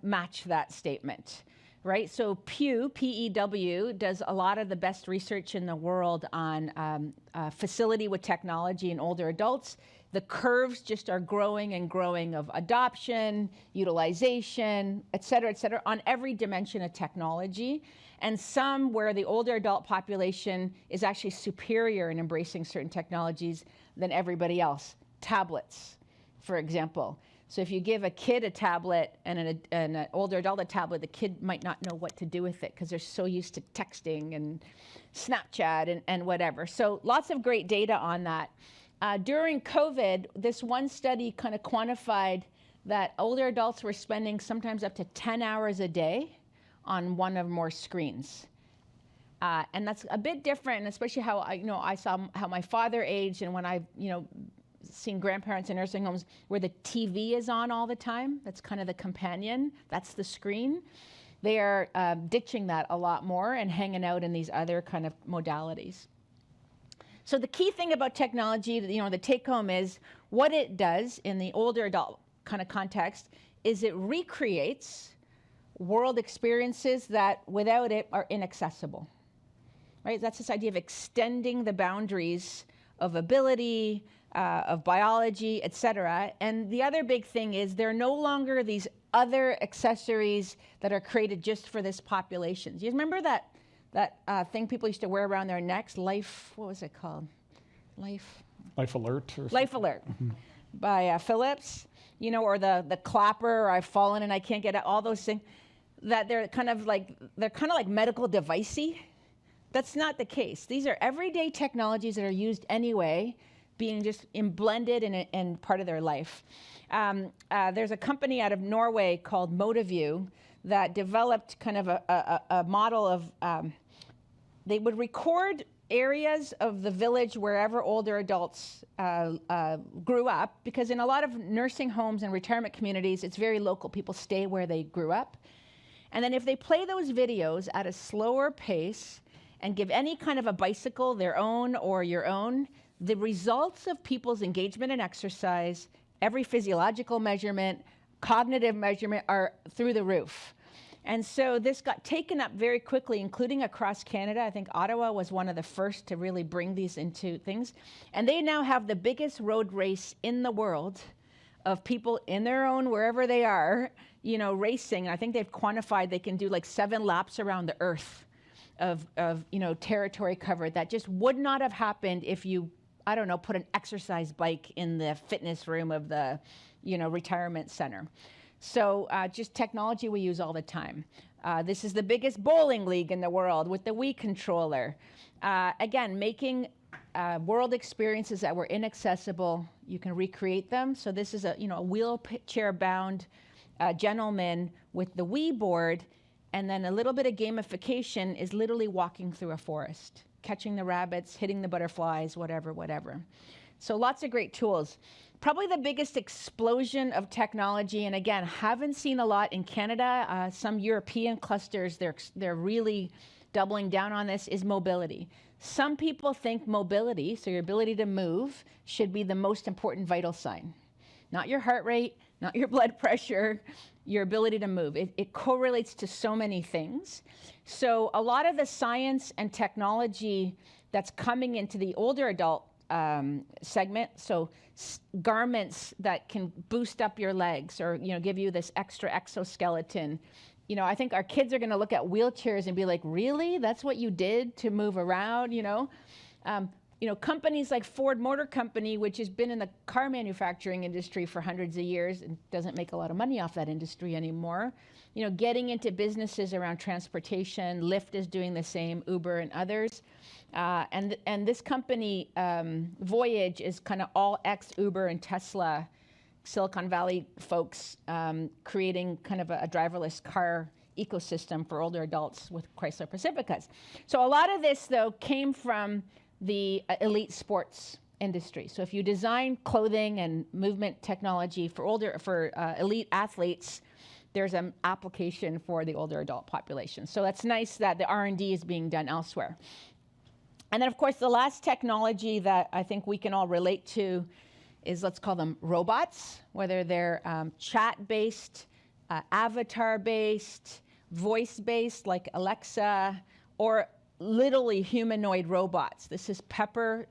match that statement, right? So Pew, P-E-W, does a lot of the best research in the world on facility with technology in older adults. The curves just are growing and growing of adoption, utilization, et cetera, on every dimension of technology. And some where the older adult population is actually superior in embracing certain technologies than everybody else. Tablets, for example. So if you give a kid a tablet and an older adult a tablet, the kid might not know what to do with it because they're so used to texting and Snapchat and whatever. So lots of great data on that. During COVID, this one study kind of quantified that older adults were spending sometimes up to 10 hours a day on one or more screens. And that's a bit different, especially how I saw how my father aged, and when I, seen grandparents in nursing homes where the TV is on all the time. That's kind of the companion. That's the screen. They are ditching that a lot more and hanging out in these other kind of modalities. So the key thing about technology, the take home is what it does in the older adult kind of context is it recreates world experiences that without it are inaccessible, right? That's this idea of extending the boundaries of ability, of biology, et cetera. And the other big thing is there are no longer these other accessories that are created just for this population. Do you remember that thing people used to wear around their necks? Life, what was it called? Life Alert or Life Alert by Philips, or the clapper, or I've fallen and I can't get out, all those things, that they're kind of like medical devicey. That's not the case. These are everyday technologies that are used anyway, being just blended in part of their life. There's a company out of Norway called Motiview that developed kind of a model of, they would record areas of the village wherever older adults grew up, because in a lot of nursing homes and retirement communities, it's very local. People stay where they grew up. And then if they play those videos at a slower pace and give any kind of a bicycle, their own or your own, the results of people's engagement in exercise, every physiological measurement, cognitive measurement are through the roof. And so this got taken up very quickly, including across Canada. I think Ottawa was one of the first to really bring these into things. And they now have the biggest road race in the world of people in their own, wherever they are, racing. And I think they've quantified they can do like 7 laps around the earth of territory covered. That just would not have happened if you, put an exercise bike in the fitness room of the, retirement center. So just technology we use all the time. This is the biggest bowling league in the world with the Wii controller. Again, making world experiences that were inaccessible, you can recreate them. So this is a wheelchair-bound gentleman with the Wii board, and then a little bit of gamification is literally walking through a forest, catching the rabbits, hitting the butterflies, whatever. So lots of great tools. Probably the biggest explosion of technology, and again, haven't seen a lot in Canada. Some European clusters, they're really doubling down on this, is mobility. Some people think mobility, so your ability to move, should be the most important vital sign. Not your heart rate, not your blood pressure, your ability to move. It correlates to so many things. So a lot of the science and technology that's coming into the older adult segment, so garments that can boost up your legs or give you this extra exoskeleton. I think our kids are going to look at wheelchairs and be like, really? That's what you did to move around, companies like Ford Motor Company, which has been in the car manufacturing industry for hundreds of years and doesn't make a lot of money off that industry anymore, getting into businesses around transportation. Lyft is doing the same, Uber and others. And this company, Voyage, is kind of all ex-Uber and Tesla, Silicon Valley folks, creating kind of a driverless car ecosystem for older adults with Chrysler Pacificas. So a lot of this, though, came from the elite sports industry. So if you design clothing and movement technology for elite athletes, there's an application for the older adult population. So that's nice that the R&D is being done elsewhere. And then, of course, the last technology that I think we can all relate to is, let's call them robots, whether they're chat-based, avatar-based, voice-based like Alexa, or literally humanoid robots. This is Pepper.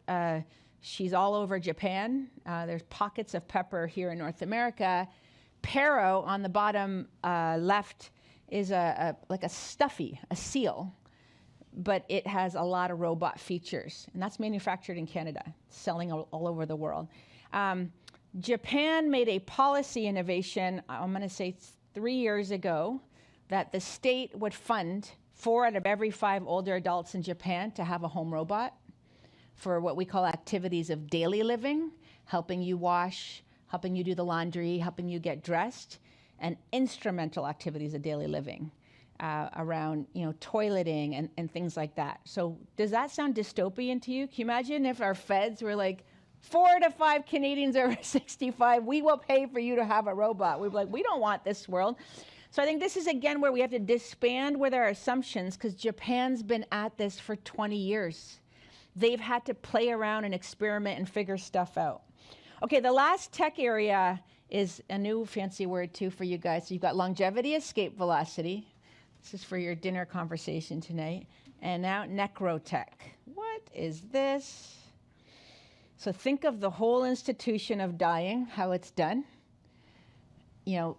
She's all over Japan. There's pockets of Pepper here in North America. Pero on the bottom left is like a stuffy, a seal, but it has a lot of robot features, and that's manufactured in Canada, selling all over the world. Japan made a policy innovation, I'm going to say 3 years ago, that the state would fund 4 out of every 5 older adults in Japan to have a home robot for what we call activities of daily living, helping you wash, helping you do the laundry, helping you get dressed, and instrumental activities of daily living around toileting and things like that. So does that sound dystopian to you? Can you imagine if our feds were like, 4 to 5 Canadians over 65, we will pay for you to have a robot. We'd be like, we don't want this world. So I think this is, again, where we have to disband with our assumptions, because Japan's been at this for 20 years. They've had to play around and experiment and figure stuff out. Okay, the last tech area is a new fancy word, too, for you guys. So you've got longevity, escape velocity. This is for your dinner conversation tonight. And now necrotech. What is this? So think of the whole institution of dying, how it's done. Do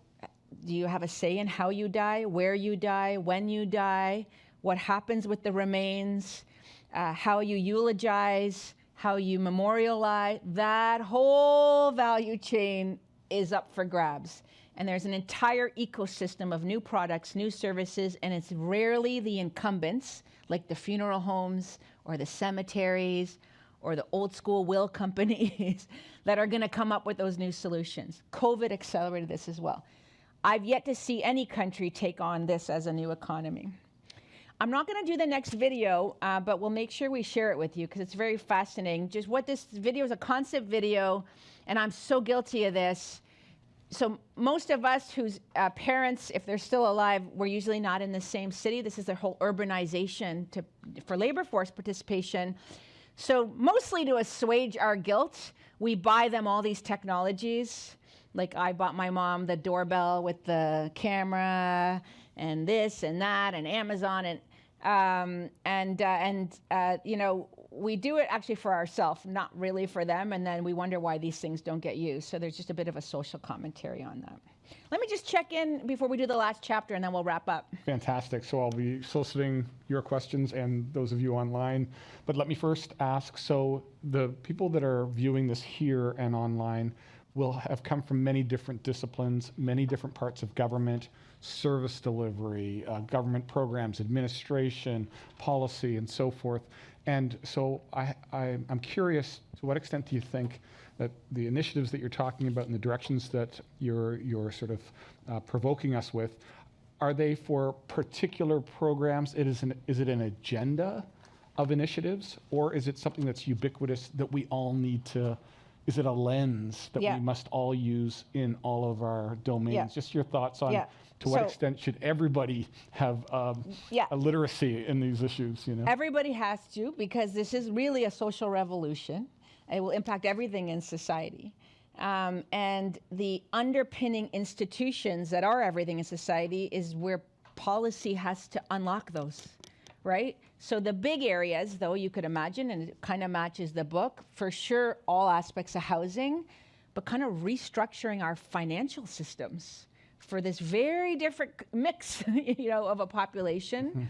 you have a say in how you die, where you die, when you die, what happens with the remains, how you eulogize, how you memorialize? That whole value chain is up for grabs. And there's an entire ecosystem of new products, new services, and it's rarely the incumbents, like the funeral homes or the cemeteries or the old school will companies that are going to come up with those new solutions. COVID accelerated this as well. I've yet to see any country take on this as a new economy. I'm not going to do the next video, but we'll make sure we share it with you because it's very fascinating. Just what this video is, a concept video, and I'm so guilty of this. So most of us whose parents, if they're still alive, were usually not in the same city. This is their whole urbanization for labor force participation. So mostly to assuage our guilt, we buy them all these technologies. Like I bought my mom the doorbell with the camera and this and that and Amazon we do it actually for ourselves, not really for them. And then we wonder why these things don't get used. So there's just a bit of a social commentary on that. Let me just check in before we do the last chapter and then we'll wrap up. Fantastic. So I'll be soliciting your questions and those of you online. But let me first ask, so the people that are viewing this here and online will have come from many different disciplines, many different parts of government, service delivery, government programs, administration, policy, and so forth. And so I'm curious, to what extent do you think that the initiatives that you're talking about and the directions that you're sort of provoking us with, are they for particular programs? Is it an agenda of initiatives, or is it something that's ubiquitous that we all need to is it a lens that Yeah. we must all use in all of our domains? Yeah. Just your thoughts on Yeah. to what So- extent should everybody have Yeah. a literacy in these issues, you know? Everybody has to, because this is really a social revolution. It will impact everything in society. And the underpinning institutions that are everything in society is where policy has to unlock those, right? So the big areas, though, you could imagine, and it kind of matches the book, for sure, all aspects of housing, but kind of restructuring our financial systems for this very different mix, of a population.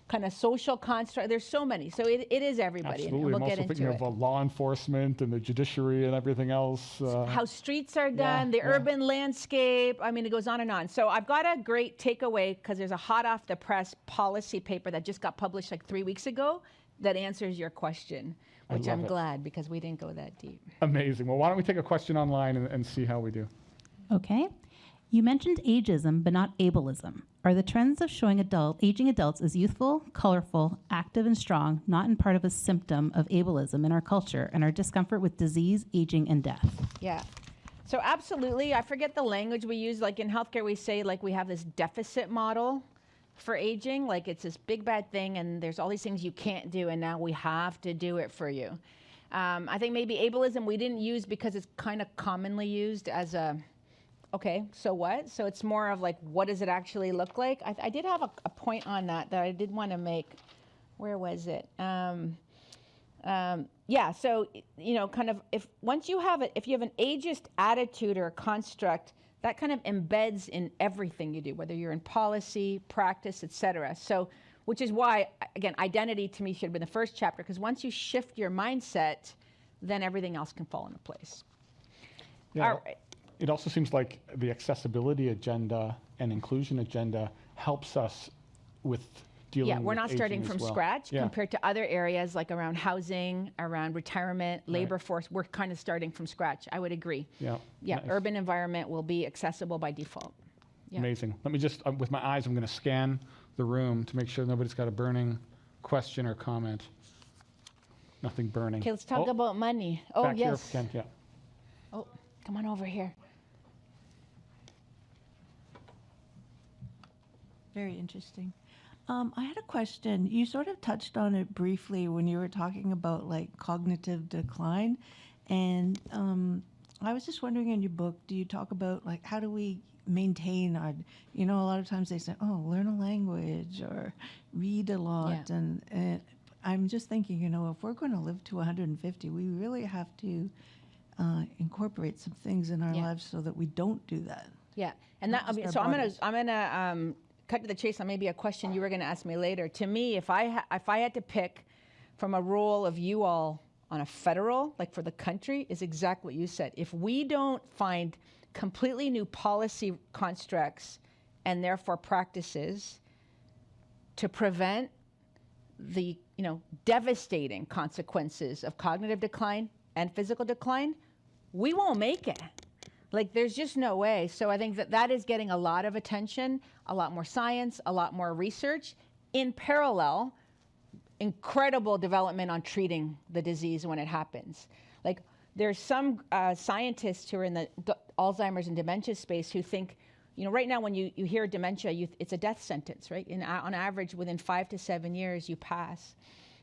Kind of social construct. There's so many. So it is everybody. Absolutely. And we'll I'm get also into thinking it. of law enforcement and the judiciary and everything else. How streets are done, the urban landscape. I mean, it goes on and on. So I've got a great takeaway because there's a hot off the press policy paper that just got published like 3 weeks ago that answers your question, which love I'm it. glad because we didn't go that deep. Amazing. Well, why don't we take a question online and see how we do? Okay. You mentioned ageism, but not ableism. Are the trends of showing aging adults as youthful, colorful, active, and strong not in part of a symptom of ableism in our culture and our discomfort with disease, aging, and death? Yeah. So absolutely. I forget the language we use. Like in healthcare, we say like we have this deficit model for aging. Like it's this big bad thing and there's all these things you can't do and now we have to do it for you. I think maybe ableism we didn't use because it's kind of commonly used as a, okay, so what? So it's more of like, what does it actually look like? I did have a point on that I did want to make. Where was it? Yeah, so, kind of if you have an ageist attitude or a construct, that kind of embeds in everything you do, whether you're in policy, practice, etc. So, which is why, again, identity to me should have been the first chapter, because once you shift your mindset, then everything else can fall into place. Yeah. All right. It also seems like the accessibility agenda and inclusion agenda helps us with dealing Yeah, we're with not starting aging from as well. scratch Yeah. compared to other areas like around housing, around retirement, labor force. We're kind of starting from scratch. I would agree. Yeah. Yeah, Nice. urban environment will be accessible by default. Yeah. Amazing. Let me just, with my eyes, I'm going to scan the room to make sure nobody's got a burning question or comment. Nothing burning. Okay, let's talk about money. Oh, back here, yes. Ken, yeah. Oh, come on over here. Very interesting. I had a question. You sort of touched on it briefly when you were talking about like cognitive decline, and I was just wondering, in your book, do you talk about like how do we maintain our? A lot of times they say, "Oh, learn a language or read a lot," Yeah. and I'm just thinking, if we're going to live to 150, we really have to incorporate some things in our Yeah. lives so that we don't do that. Yeah, and Not that just our so bodies. I'm gonna cut to the chase on maybe a question you were gonna ask me later. To me, if I had to pick from a role of you all on a federal, like for the country, is exactly what you said. If we don't find completely new policy constructs and therefore practices to prevent the devastating consequences of cognitive decline and physical decline, we won't make it. Like, there's just no way. So I think that is getting a lot of attention, a lot more science, a lot more research. In parallel, incredible development on treating the disease when it happens. Like, there's some scientists who are in the Alzheimer's and dementia space who think, right now when you hear dementia, it's a death sentence, right? On average, within 5 to 7 years, you pass,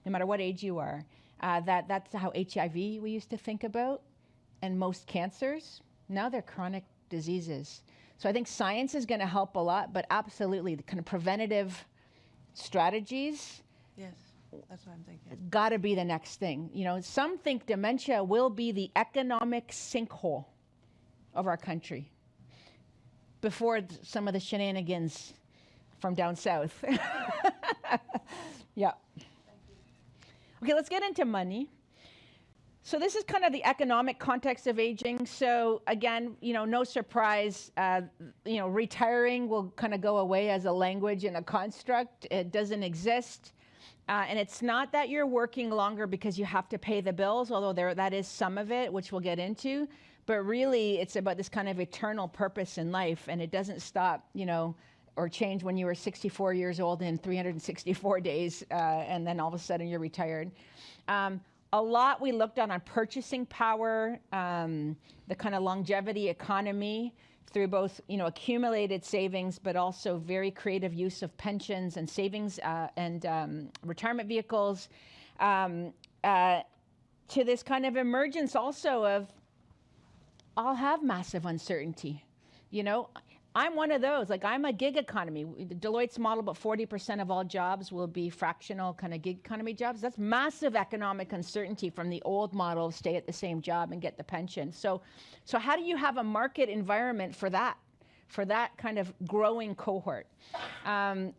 no matter what age you are. That's how HIV we used to think about, and most cancers. Now they're chronic diseases. So I think science is going to help a lot, but absolutely the kind of preventative strategies Yes, that's what I'm thinking. got to be the next thing. Some think dementia will be the economic sinkhole of our country before some of the shenanigans from down south. Yeah. Okay, let's get into money. So this is kind of the economic context of aging. So again, no surprise, retiring will kind of go away as a language and a construct. It doesn't exist. And it's not that you're working longer because you have to pay the bills, although that is some of it, which we'll get into. But really, it's about this kind of eternal purpose in life, and it doesn't stop, or change when you were 64 years old in 364 days, and then all of a sudden you're retired. A lot we looked on purchasing power, the kind of longevity economy through both, accumulated savings, but also very creative use of pensions and savings and retirement vehicles, to this kind of emergence also of, I'll have massive uncertainty. I'm one of those. Like, I'm a gig economy. Deloitte's model, about 40% of all jobs will be fractional kind of gig economy jobs. That's massive economic uncertainty from the old model of stay at the same job and get the pension. So how do you have a market environment for that kind of growing cohort? The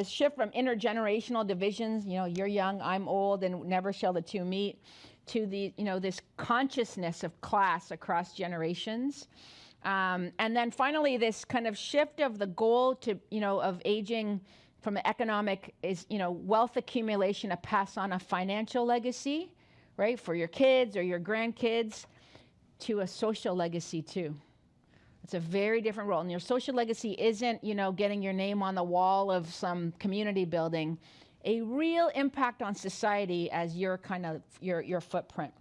shift from intergenerational divisions, you're young, I'm old, and never shall the two meet, to the, this consciousness of class across generations. And then finally, this kind of shift of the goal to, of aging from the economic is, wealth accumulation to pass on a financial legacy, right, for your kids or your grandkids, to a social legacy too. It's a very different role. And your social legacy isn't, getting your name on the wall of some community building. A real impact on society as your kind of, your footprint.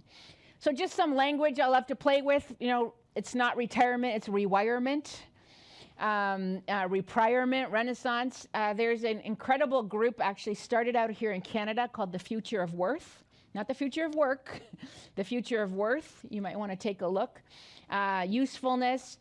So just some language I love to play with, it's not retirement, it's rewirement, reprierment, renaissance. There's an incredible group actually started out here in Canada called the Future of Worth. Not the future of work, the future of worth. You might want to take a look. Usefulness.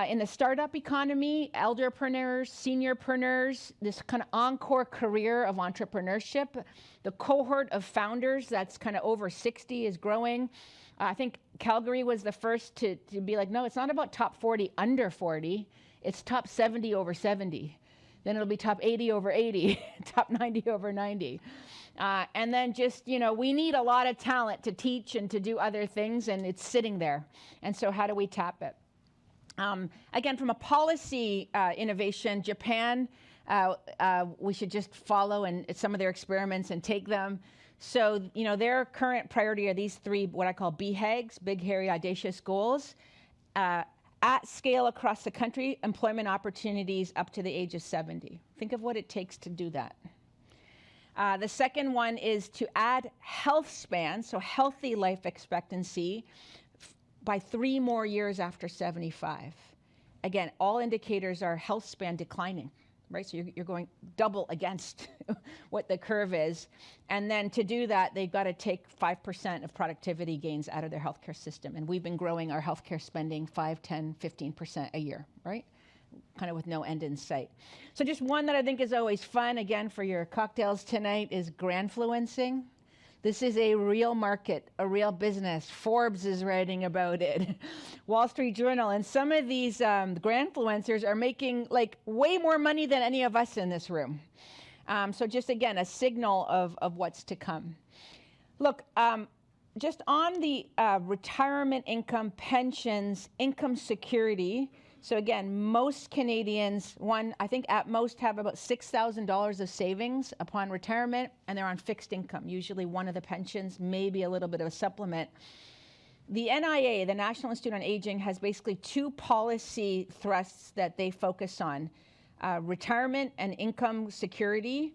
In the startup economy, elderpreneurs, seniorpreneurs, this kind of encore career of entrepreneurship. The cohort of founders that's kind of over 60 is growing. I think Calgary was the first to be like, no, it's not about top 40 under 40. It's top 70 over 70. Then it'll be top 80 over 80, top 90 over 90. And then just, we need a lot of talent to teach and to do other things, and it's sitting there. And so how do we tap it? Again, from a policy innovation, Japan, we should just follow and some of their experiments and take them. So, their current priority are these three, what I call BHAGs, big, hairy, audacious goals. At scale across the country, employment opportunities up to the age of 70. Think of what it takes to do that. The second one is to add health span, so healthy life expectancy, by 3 more years after 75. Again, all indicators are health span declining, right? So you're going double against what the curve is. And then to do that, they've got to take 5% of productivity gains out of their healthcare system. And we've been growing our healthcare spending 5, 10, 15% a year, right? Kind of with no end in sight. So just one that I think is always fun, again, for your cocktails tonight, is grandfluencing. This is a real market, a real business. Forbes is writing about it, Wall Street Journal. And some of these grandfluencers are making like way more money than any of us in this room. So just, again, a signal of what's to come. Look, just on the retirement income, pensions, income security. So again, most Canadians, I think at most have about $6,000 of savings upon retirement, and they're on fixed income, usually one of the pensions, maybe a little bit of a supplement. The NIA, the National Institute on Aging, has basically 2 policy thrusts that they focus on, retirement and income security,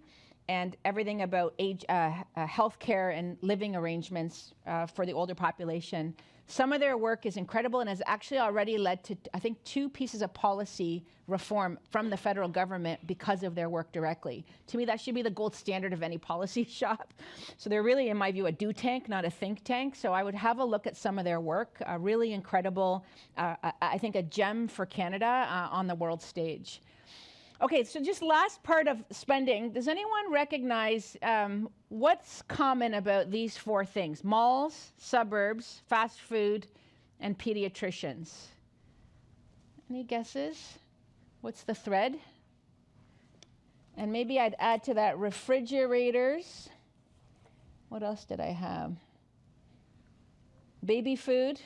and everything about age, healthcare and living arrangements for the older population. Some of their work is incredible and has actually already led to, I think, 2 pieces of policy reform from the federal government because of their work directly. To me, that should be the gold standard of any policy shop. So they're really, in my view, a do tank, not a think tank. So I would have a look at some of their work. Really incredible, I think a gem for Canada on the world stage. Okay, so just last part of spending. Does anyone recognize what's common about these 4 things? Malls, suburbs, fast food, and pediatricians. Any guesses? What's the thread? And maybe I'd add to that refrigerators. What else did I have? Baby food,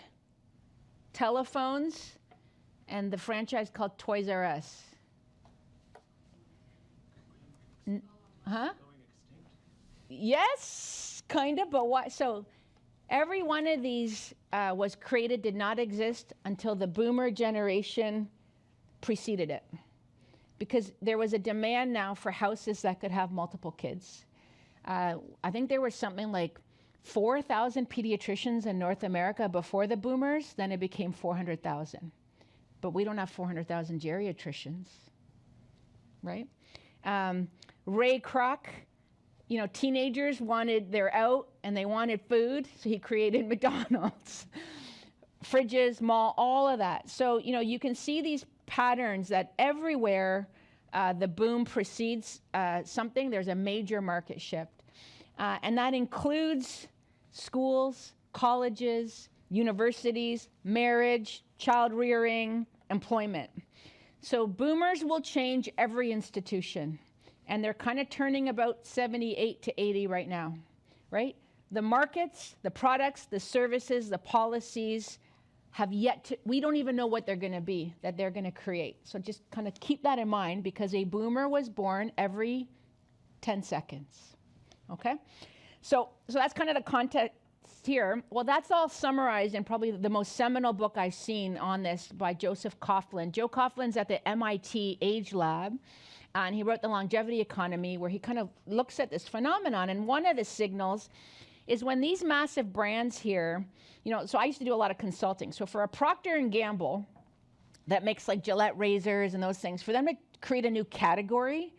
telephones, and the franchise called Toys R Us. Huh? Yes, kind of, but why? So every one of these was created, did not exist until the boomer generation preceded it. Because there was a demand now for houses that could have multiple kids. I think there was something like 4,000 pediatricians in North America before the boomers, then it became 400,000. But we don't have 400,000 geriatricians, right? Ray Kroc, you know, teenagers they're out and they wanted food, so he created McDonald's. Fridges, mall, all of that. So, you know, you can see these patterns that everywhere the boom precedes something, there's a major market shift. And that includes schools, colleges, universities, marriage, child rearing, employment. So boomers will change every institution. And they're kind of turning about 78 to 80 right now, right? The markets, the products, the services, the policies have yet to, we don't even know what they're going to be, that they're going to create. So just kind of keep that in mind, because a boomer was born every 10 seconds, okay? So that's kind of the context here. Well, that's all summarized in probably the most seminal book I've seen on this by Joseph Coughlin. Joe Coughlin's at the MIT Age Lab, and he wrote The Longevity Economy, where he kind of looks at this phenomenon. And one of the signals is when these massive brands here, you know, so I used to do a lot of consulting. So for a Procter & Gamble that makes like Gillette razors and those things, for them to create a new category,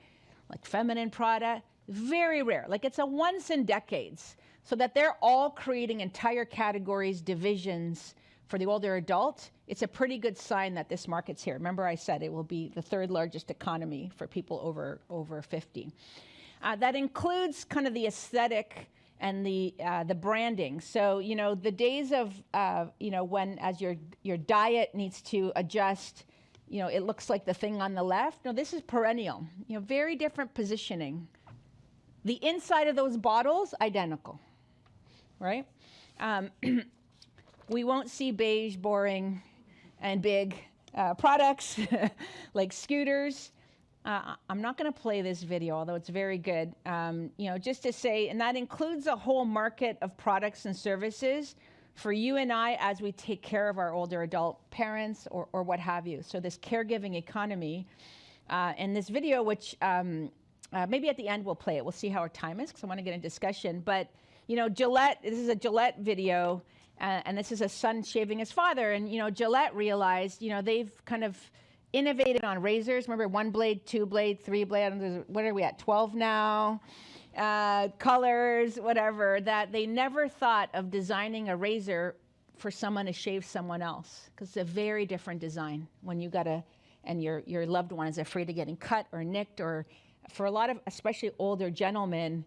like feminine product, very rare. Like it's a once in decades. So that they're all creating entire categories, divisions for the older adult, it's a pretty good sign that this market's here. Remember I said it will be the third largest economy for people over 50. That includes kind of the aesthetic and the branding. So, you know, the days of, you know, when as your diet needs to adjust, you know, it looks like the thing on the left. No, this is perennial, you know, very different positioning. The inside of those bottles, identical, right? We won't see beige, boring, and big products like scooters. I'm not going to play this video, although it's very good. You know, just to say, and that includes a whole market of products and services for you and I as we take care of our older adult parents or what have you. So this caregiving economy. And this video, which maybe at the end we'll play it. We'll see how our time is, because I want to get in discussion. But, you know, Gillette, this is a Gillette video, and this is a son shaving his father. And, you know, Gillette realized, you know, they've kind of innovated on razors. Remember, 1 blade, 2 blade, 3 blade, what are we at, 12 now? Colors, whatever, that they never thought of designing a razor for someone to shave someone else, because it's a very different design when you gotta, and your loved one is afraid of getting cut or nicked, or for a lot of, especially older gentlemen,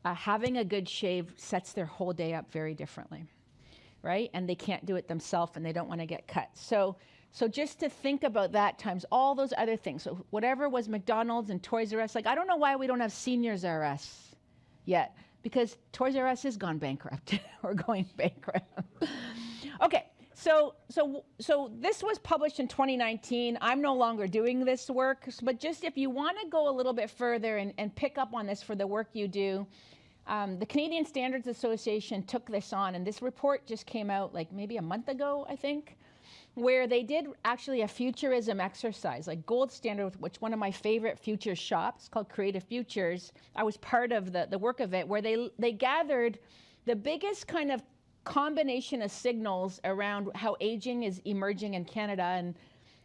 having a good shave sets their whole day up very differently, right? And they can't do it themselves, and they don't want to get cut. So just to think about that times all those other things. So whatever was McDonald's and Toys R Us, like I don't know why we don't have Seniors R Us yet, because Toys R Us has gone bankrupt or going bankrupt. Okay, so this was published in 2019. I'm no longer doing this work, but just if you want to go a little bit further and pick up on this for the work you do, the Canadian Standards Association took this on, and this report just came out like maybe a month ago, I think, where they did actually a futurism exercise, like Gold Standard, which one of my favorite futures shops called Creative Futures. I was part of the work of it, where they gathered the biggest kind of combination of signals around how aging is emerging in Canada. And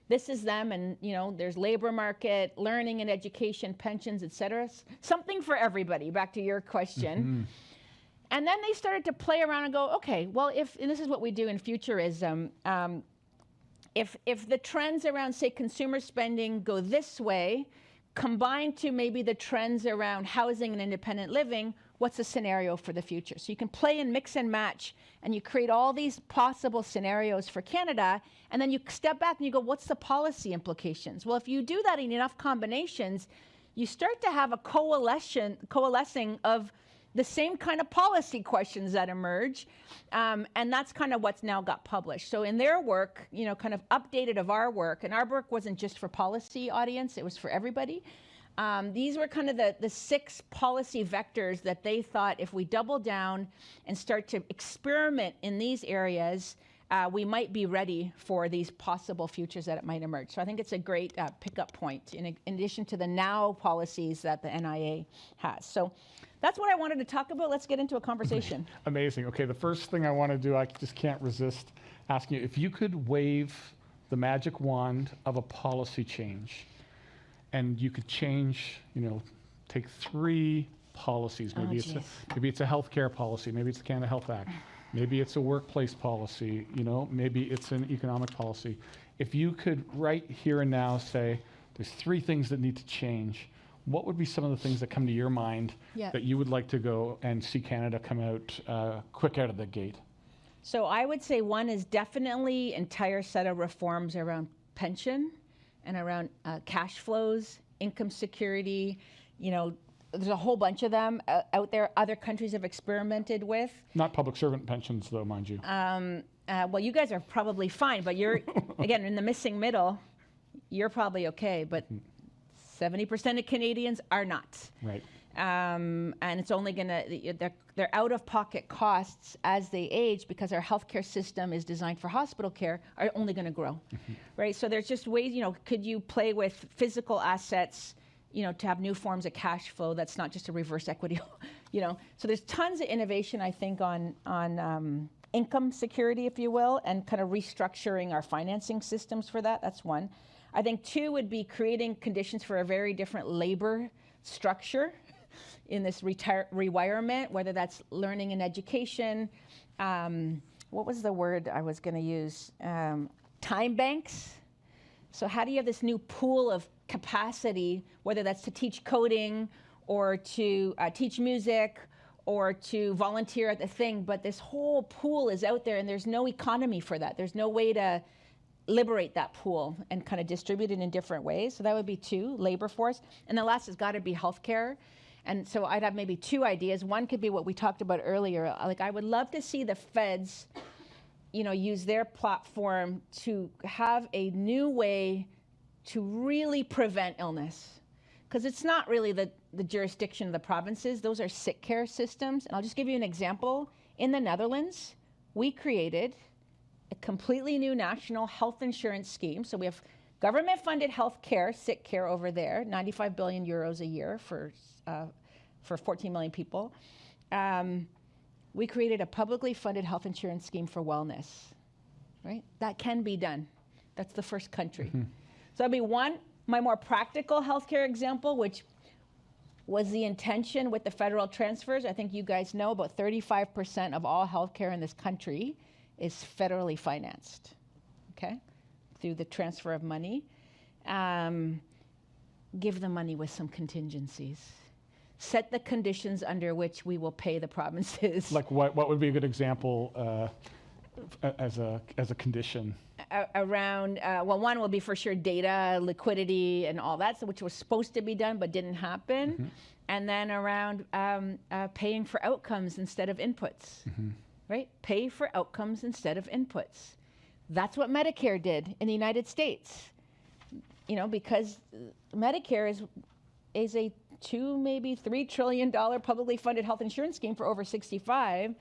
this is them, and you know, there's labor market, learning and education, pensions, etc. Something for everybody, back to your question. Mm-hmm. And then they started to play around and go, okay, well, and this is what we do in futurism, if the trends around, say, consumer spending go this way, combined to maybe the trends around housing and independent living, what's the scenario for the future? So you can play and mix and match, and you create all these possible scenarios for Canada, and then you step back and you go, what's the policy implications? Well, if you do that in enough combinations, you start to have a coalescing of the same kind of policy questions that emerge, and that's kind of what's now got published. So in their work, you know, kind of updated of our work, and our work wasn't just for policy audience, it was for everybody. These were kind of the 6 policy vectors that they thought if we double down and start to experiment in these areas, we might be ready for these possible futures that it might emerge. So I think it's a great pickup point in addition to the now policies that the NIA has. So that's what I wanted to talk about. Let's get into a conversation. Amazing. Okay, the first thing I want to do, I just can't resist asking you, if you could wave the magic wand of a policy change and you could change, take 3 policies. Maybe it's a healthcare policy, maybe it's the Canada Health Act, maybe it's a workplace policy, maybe it's an economic policy. If you could right here and now say, there's 3 things that need to change, what would be some of the things that come to your mind that you would like to go and see Canada come out quick out of the gate? So I would say one is definitely entire set of reforms around pension and around cash flows, income security. There's a whole bunch of them out there other countries have experimented with. Not public servant pensions, though, mind you. Well, you guys are probably fine, but you're, again, in the missing middle, you're probably okay, but 70% of Canadians are not. Right. And it's only they're out-of-pocket costs as they age because our healthcare system is designed for hospital care are only going to grow, right? So there's just ways, could you play with physical assets, to have new forms of cash flow that's not just a reverse equity, So there's tons of innovation, I think, on income security, if you will, and kind of restructuring our financing systems for that. That's one. I think 2 would be creating conditions for a very different labor structure in this rewirement, whether that's learning and education. What was the word I was going to use? Time banks. So how do you have this new pool of capacity, whether that's to teach coding or to teach music or to volunteer at the thing, but this whole pool is out there and there's no economy for that. There's no way to liberate that pool and kind of distribute it in different ways. So that would be 2, labor force. And the last has got to be healthcare. And so I'd have maybe 2 ideas. One could be what we talked about earlier. Like, I would love to see the feds, use their platform to have a new way to really prevent illness. Because it's not really the jurisdiction of the provinces. Those are sick care systems. And I'll just give you an example. In the Netherlands, we created a completely new national health insurance scheme. So we have government-funded health care, sick care over there, 95 billion euros a year for 14 million people. We created a publicly funded health insurance scheme for wellness, right? That can be done. That's the first country. So that'd be one, my more practical healthcare example, which was the intention with the federal transfers. I think you guys know about 35% of all healthcare in this country is federally financed, okay, through the transfer of money. Give the money with some contingencies. Set the conditions under which we will pay the provinces. Like what would be a good example as a condition? Around, one will be for sure data, liquidity, and all that, so which was supposed to be done but didn't happen. And then around paying for outcomes instead of inputs, right? Pay for outcomes instead of inputs. That's what Medicare did in the United States. Because Medicare is a $2, maybe $3 trillion publicly funded health insurance scheme for over 65.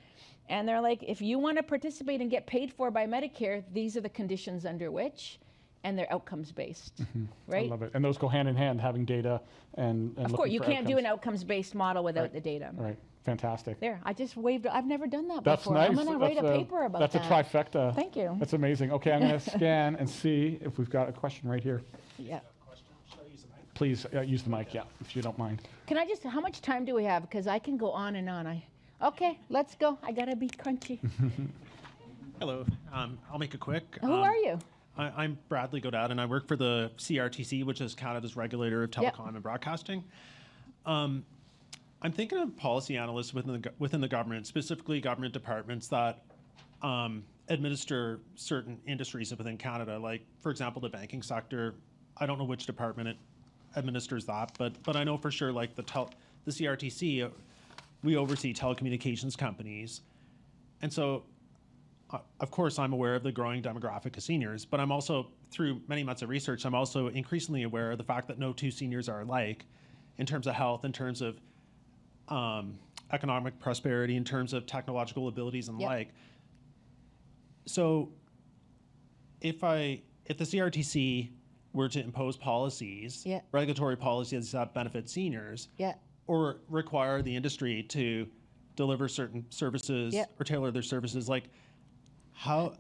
And they're like, if you want to participate and get paid for by Medicare, these are the conditions under which, and they're outcomes based, right? I love it. And those go hand in hand, having data and of course, you can't do an outcomes based model without the data. Right. Fantastic. There, I just waved. I've never done that That's before. nice. I'm going to write a paper about that. That's a trifecta. Thank you. That's amazing. Okay, I'm going to scan and see if we've got a question right here. Yeah. Please use the mic, if you don't mind. Can I just, how much time do we have? Because I can go on and on. Okay, let's go. I got to be crunchy. Hello. I'll make it quick. Who are you? I'm Bradley Godad, and I work for the CRTC, which is Canada's regulator of telecom and broadcasting. I'm thinking of policy analysts within the government, specifically government departments that administer certain industries within Canada. Like, for example, the banking sector. I don't know which department it administers that, but I know for sure, like the CRTC, we oversee telecommunications companies, and so. Of course, I'm aware of the growing demographic of seniors, but I'm also, through many months of research, I'm also increasingly aware of the fact that no 2 seniors are alike in terms of health, in terms of economic prosperity, in terms of technological abilities and the like. So if the CRTC were to impose policies, Yeah. regulatory policies that benefit seniors, Yeah. or require the industry to deliver certain services Yeah. or tailor their services, like how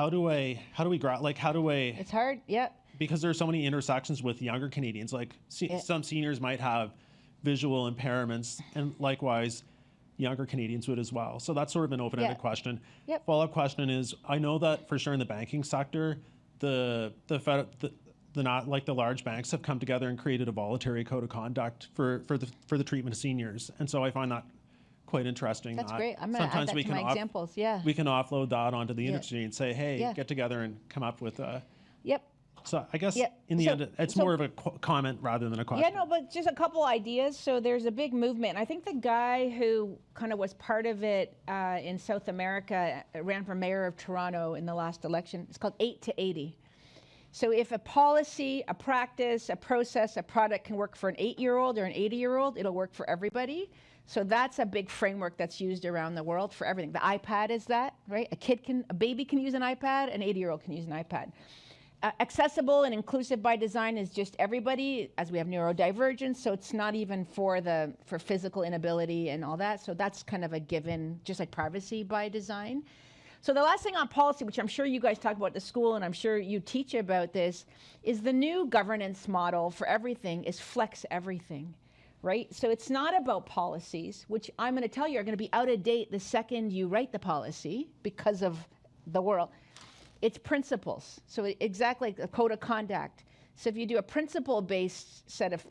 do we It's hard. Yeah. because there are so many intersections with younger Canadians, like some seniors might have visual impairments, and likewise younger Canadians would as well. So that's sort of an open-ended Yeah. question. Yep. Follow-up question is, I know that for sure in the banking sector, the not like the large banks have come together and created a voluntary code of conduct for the treatment of seniors, and so I find that quite interesting. That's that great. I'm going to add that to my examples. Yeah. we can offload that onto the Yeah. industry and say, hey, Yeah. get together and come up with a. Yep. So I guess Yeah. in the So- end, it's so- more of a comment rather than a question. Yeah, no, but just a couple ideas. So there's a big movement. I think the guy who kind of was part of it in South America ran for mayor of Toronto in the last election. It's called 8 to 80. So if a policy, a practice, a process, a product can work for an 8-year-old or an 80-year-old, it'll work for everybody. So that's a big framework that's used around the world for everything. The iPad is that, right? A baby can use an iPad, an 80-year-old can use an iPad. Accessible and inclusive by design is just everybody, as we have neurodivergence, so it's not even for physical inability and all that. So that's kind of a given, just like privacy by design. So the last thing on policy, which I'm sure you guys talk about at the school, and I'm sure you teach about this, is the new governance model for everything is flex everything, right? So it's not about policies, which I'm going to tell you are going to be out of date the second you write the policy because of the world. It's principles. So exactly like a code of conduct. So if you do a principle-based set of,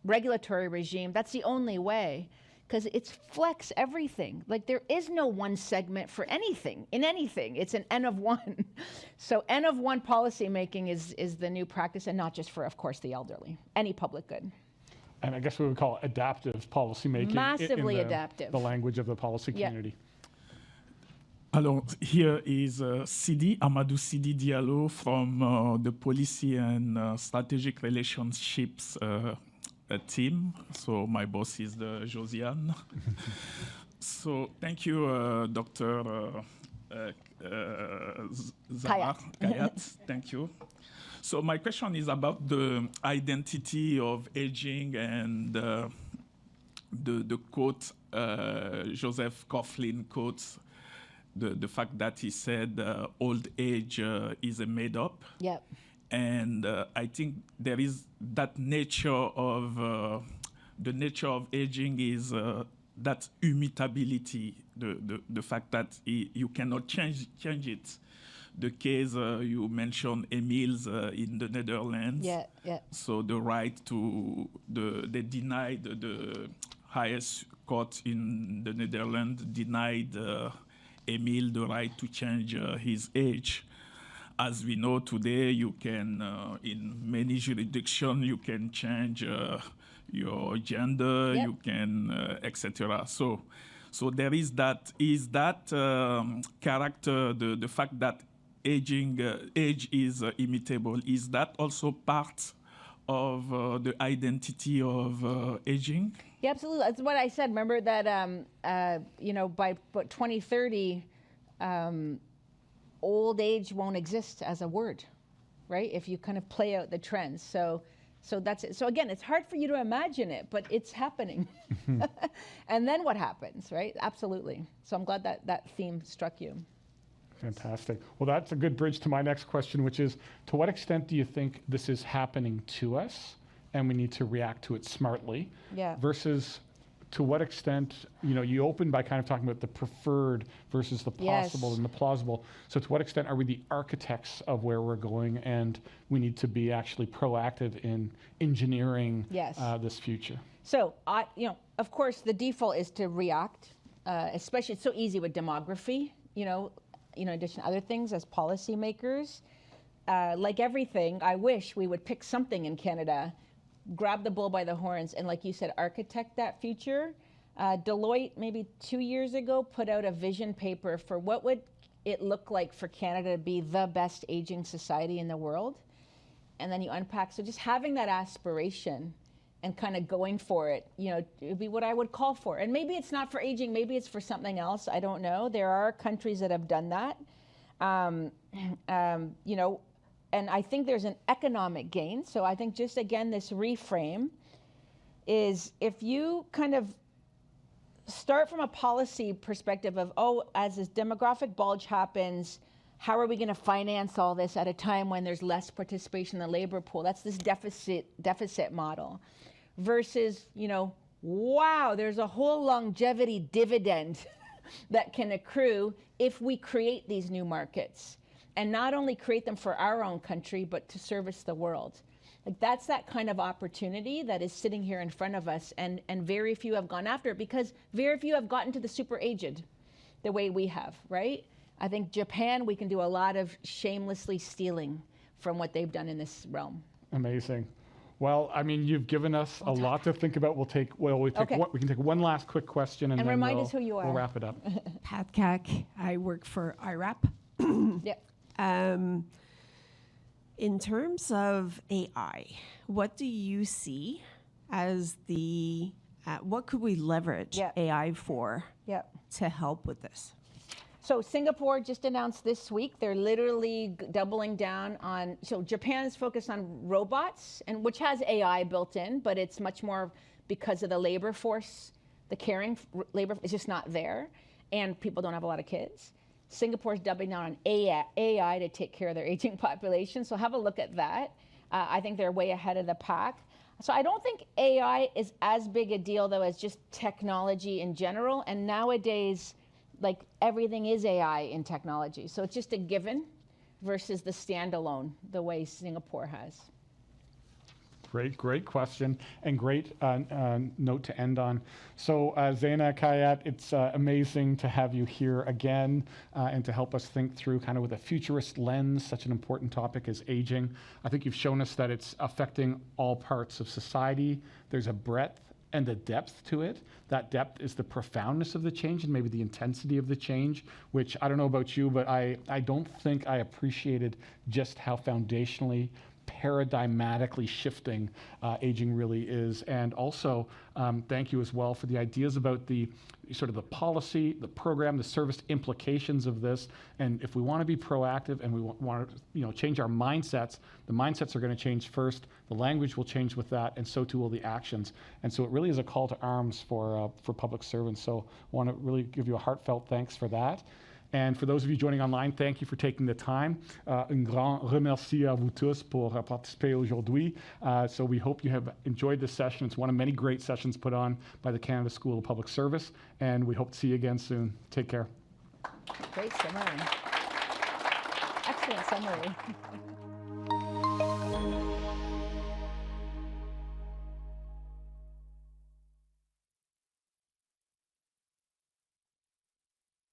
regulatory regime, that's the only way, because it's flex everything. Like there is no one segment for anything, in anything. It's an N of one. So N of one policy making is the new practice, and not just for, of course, the elderly, any public good. And I guess we would call it adaptive policy making. Massively in adaptive. The language of the policy Yeah. community. Alors, here is Sidi, Amadou Sidi Diallo from the Policy and Strategic Relationships team. So my boss is Josiane. So thank you, Dr. Zayna Khayat. Thank you. So my question is about the identity of aging and the quote, Joseph Coughlin quotes, the fact that he said old age is a made up. Yep. And I think there is that nature of the nature of aging is that immutability, the fact that you cannot change it. The case you mentioned, Emil's in the Netherlands. Yeah, yeah. So the right to they denied the highest court in the Netherlands denied Emil the right to change his age. As we know today, you can, in many jurisdictions, you can change your gender, Yep. you can, etc. So there is that. Is that character, the fact that age is immutable, is that also part of the identity of aging? Yeah, absolutely. That's what I said. Remember that, by 2030, old age won't exist as a word, right? If you kind of play out the trends. So that's it. So again, it's hard for you to imagine it, but it's happening. And then what happens, right? Absolutely. So I'm glad that theme struck you. Fantastic. Well, that's a good bridge to my next question, which is, to what extent do you think this is happening to us and we need to react to it smartly? Yeah. Versus to what extent, you opened by kind of talking about the preferred versus the possible Yes. and the plausible. So to what extent are we the architects of where we're going, and we need to be actually proactive in engineering Yes. this future? So, of course, the default is to react, especially it's so easy with demography, in addition to other things as policymakers. Like everything, I wish we would pick something in Canada, grab the bull by the horns, and like you said, architect that future. Deloitte, maybe 2 years ago, put out a vision paper for what would it look like for Canada to be the best aging society in the world. And then you unpack, so just having that aspiration and kind of going for it, it would be what I would call for. And maybe it's not for aging, maybe it's for something else, I don't know. There are countries that have done that. You know, and I think there's an economic gain. So I think just again, this reframe is if you kind of start from a policy perspective of, oh, as this demographic bulge happens, how are we going to finance all this at a time when there's less participation in the labor pool? That's this deficit model. Versus, you know, wow, there's a whole longevity dividend that can accrue if we create these new markets. And not only create them for our own country, but to service the world. Like that's that kind of opportunity that is sitting here in front of us, and very few have gone after it because very few have gotten to the super aged the way we have, right? I think Japan, we can do a lot of shamelessly stealing from what they've done in this realm. Amazing. Well, I mean, you've given us a lot to think about. We can take one last quick question, and then remind us who you are. We'll wrap it up. Pat Cack, I work for IRAP. Yep. In terms of AI, what do you see as the, what could we leverage AI for to help with this? So Singapore just announced this week, they're literally doubling down on, so Japan is focused on robots, and which has AI built in, but it's much more because of the labor force, the caring labor is just not there, and people don't have a lot of kids. Singapore's doubling down on AI to take care of their aging population. So have a look at that. I think they're way ahead of the pack. So I don't think AI is as big a deal though as just technology in general. And nowadays, like everything is AI in technology. So it's just a given versus the standalone, the way Singapore has. Great question, and great note to end on. So Zayna Khayat, it's amazing to have you here again and to help us think through kind of with a futurist lens, such an important topic as aging. I think you've shown us that it's affecting all parts of society. There's a breadth and a depth to it. That depth is the profoundness of the change and maybe the intensity of the change, which I don't know about you, but I don't think I appreciated just how foundationally paradigmatically shifting aging really is. And also, thank you as well for the ideas about the sort of the policy, the program, the service implications of this. And if we want to be proactive and we want to change our mindsets, the mindsets are going to change first. The language will change with that, and so too will the actions. And so it really is a call to arms for public servants. So I want to really give you a heartfelt thanks for that. And for those of you joining online, thank you for taking the time. Un grand remercie à vous tous pour participer aujourd'hui. So we hope you have enjoyed this session. It's one of many great sessions put on by the Canada School of Public Service, and we hope to see you again soon. Take care. Great summary. Excellent summary.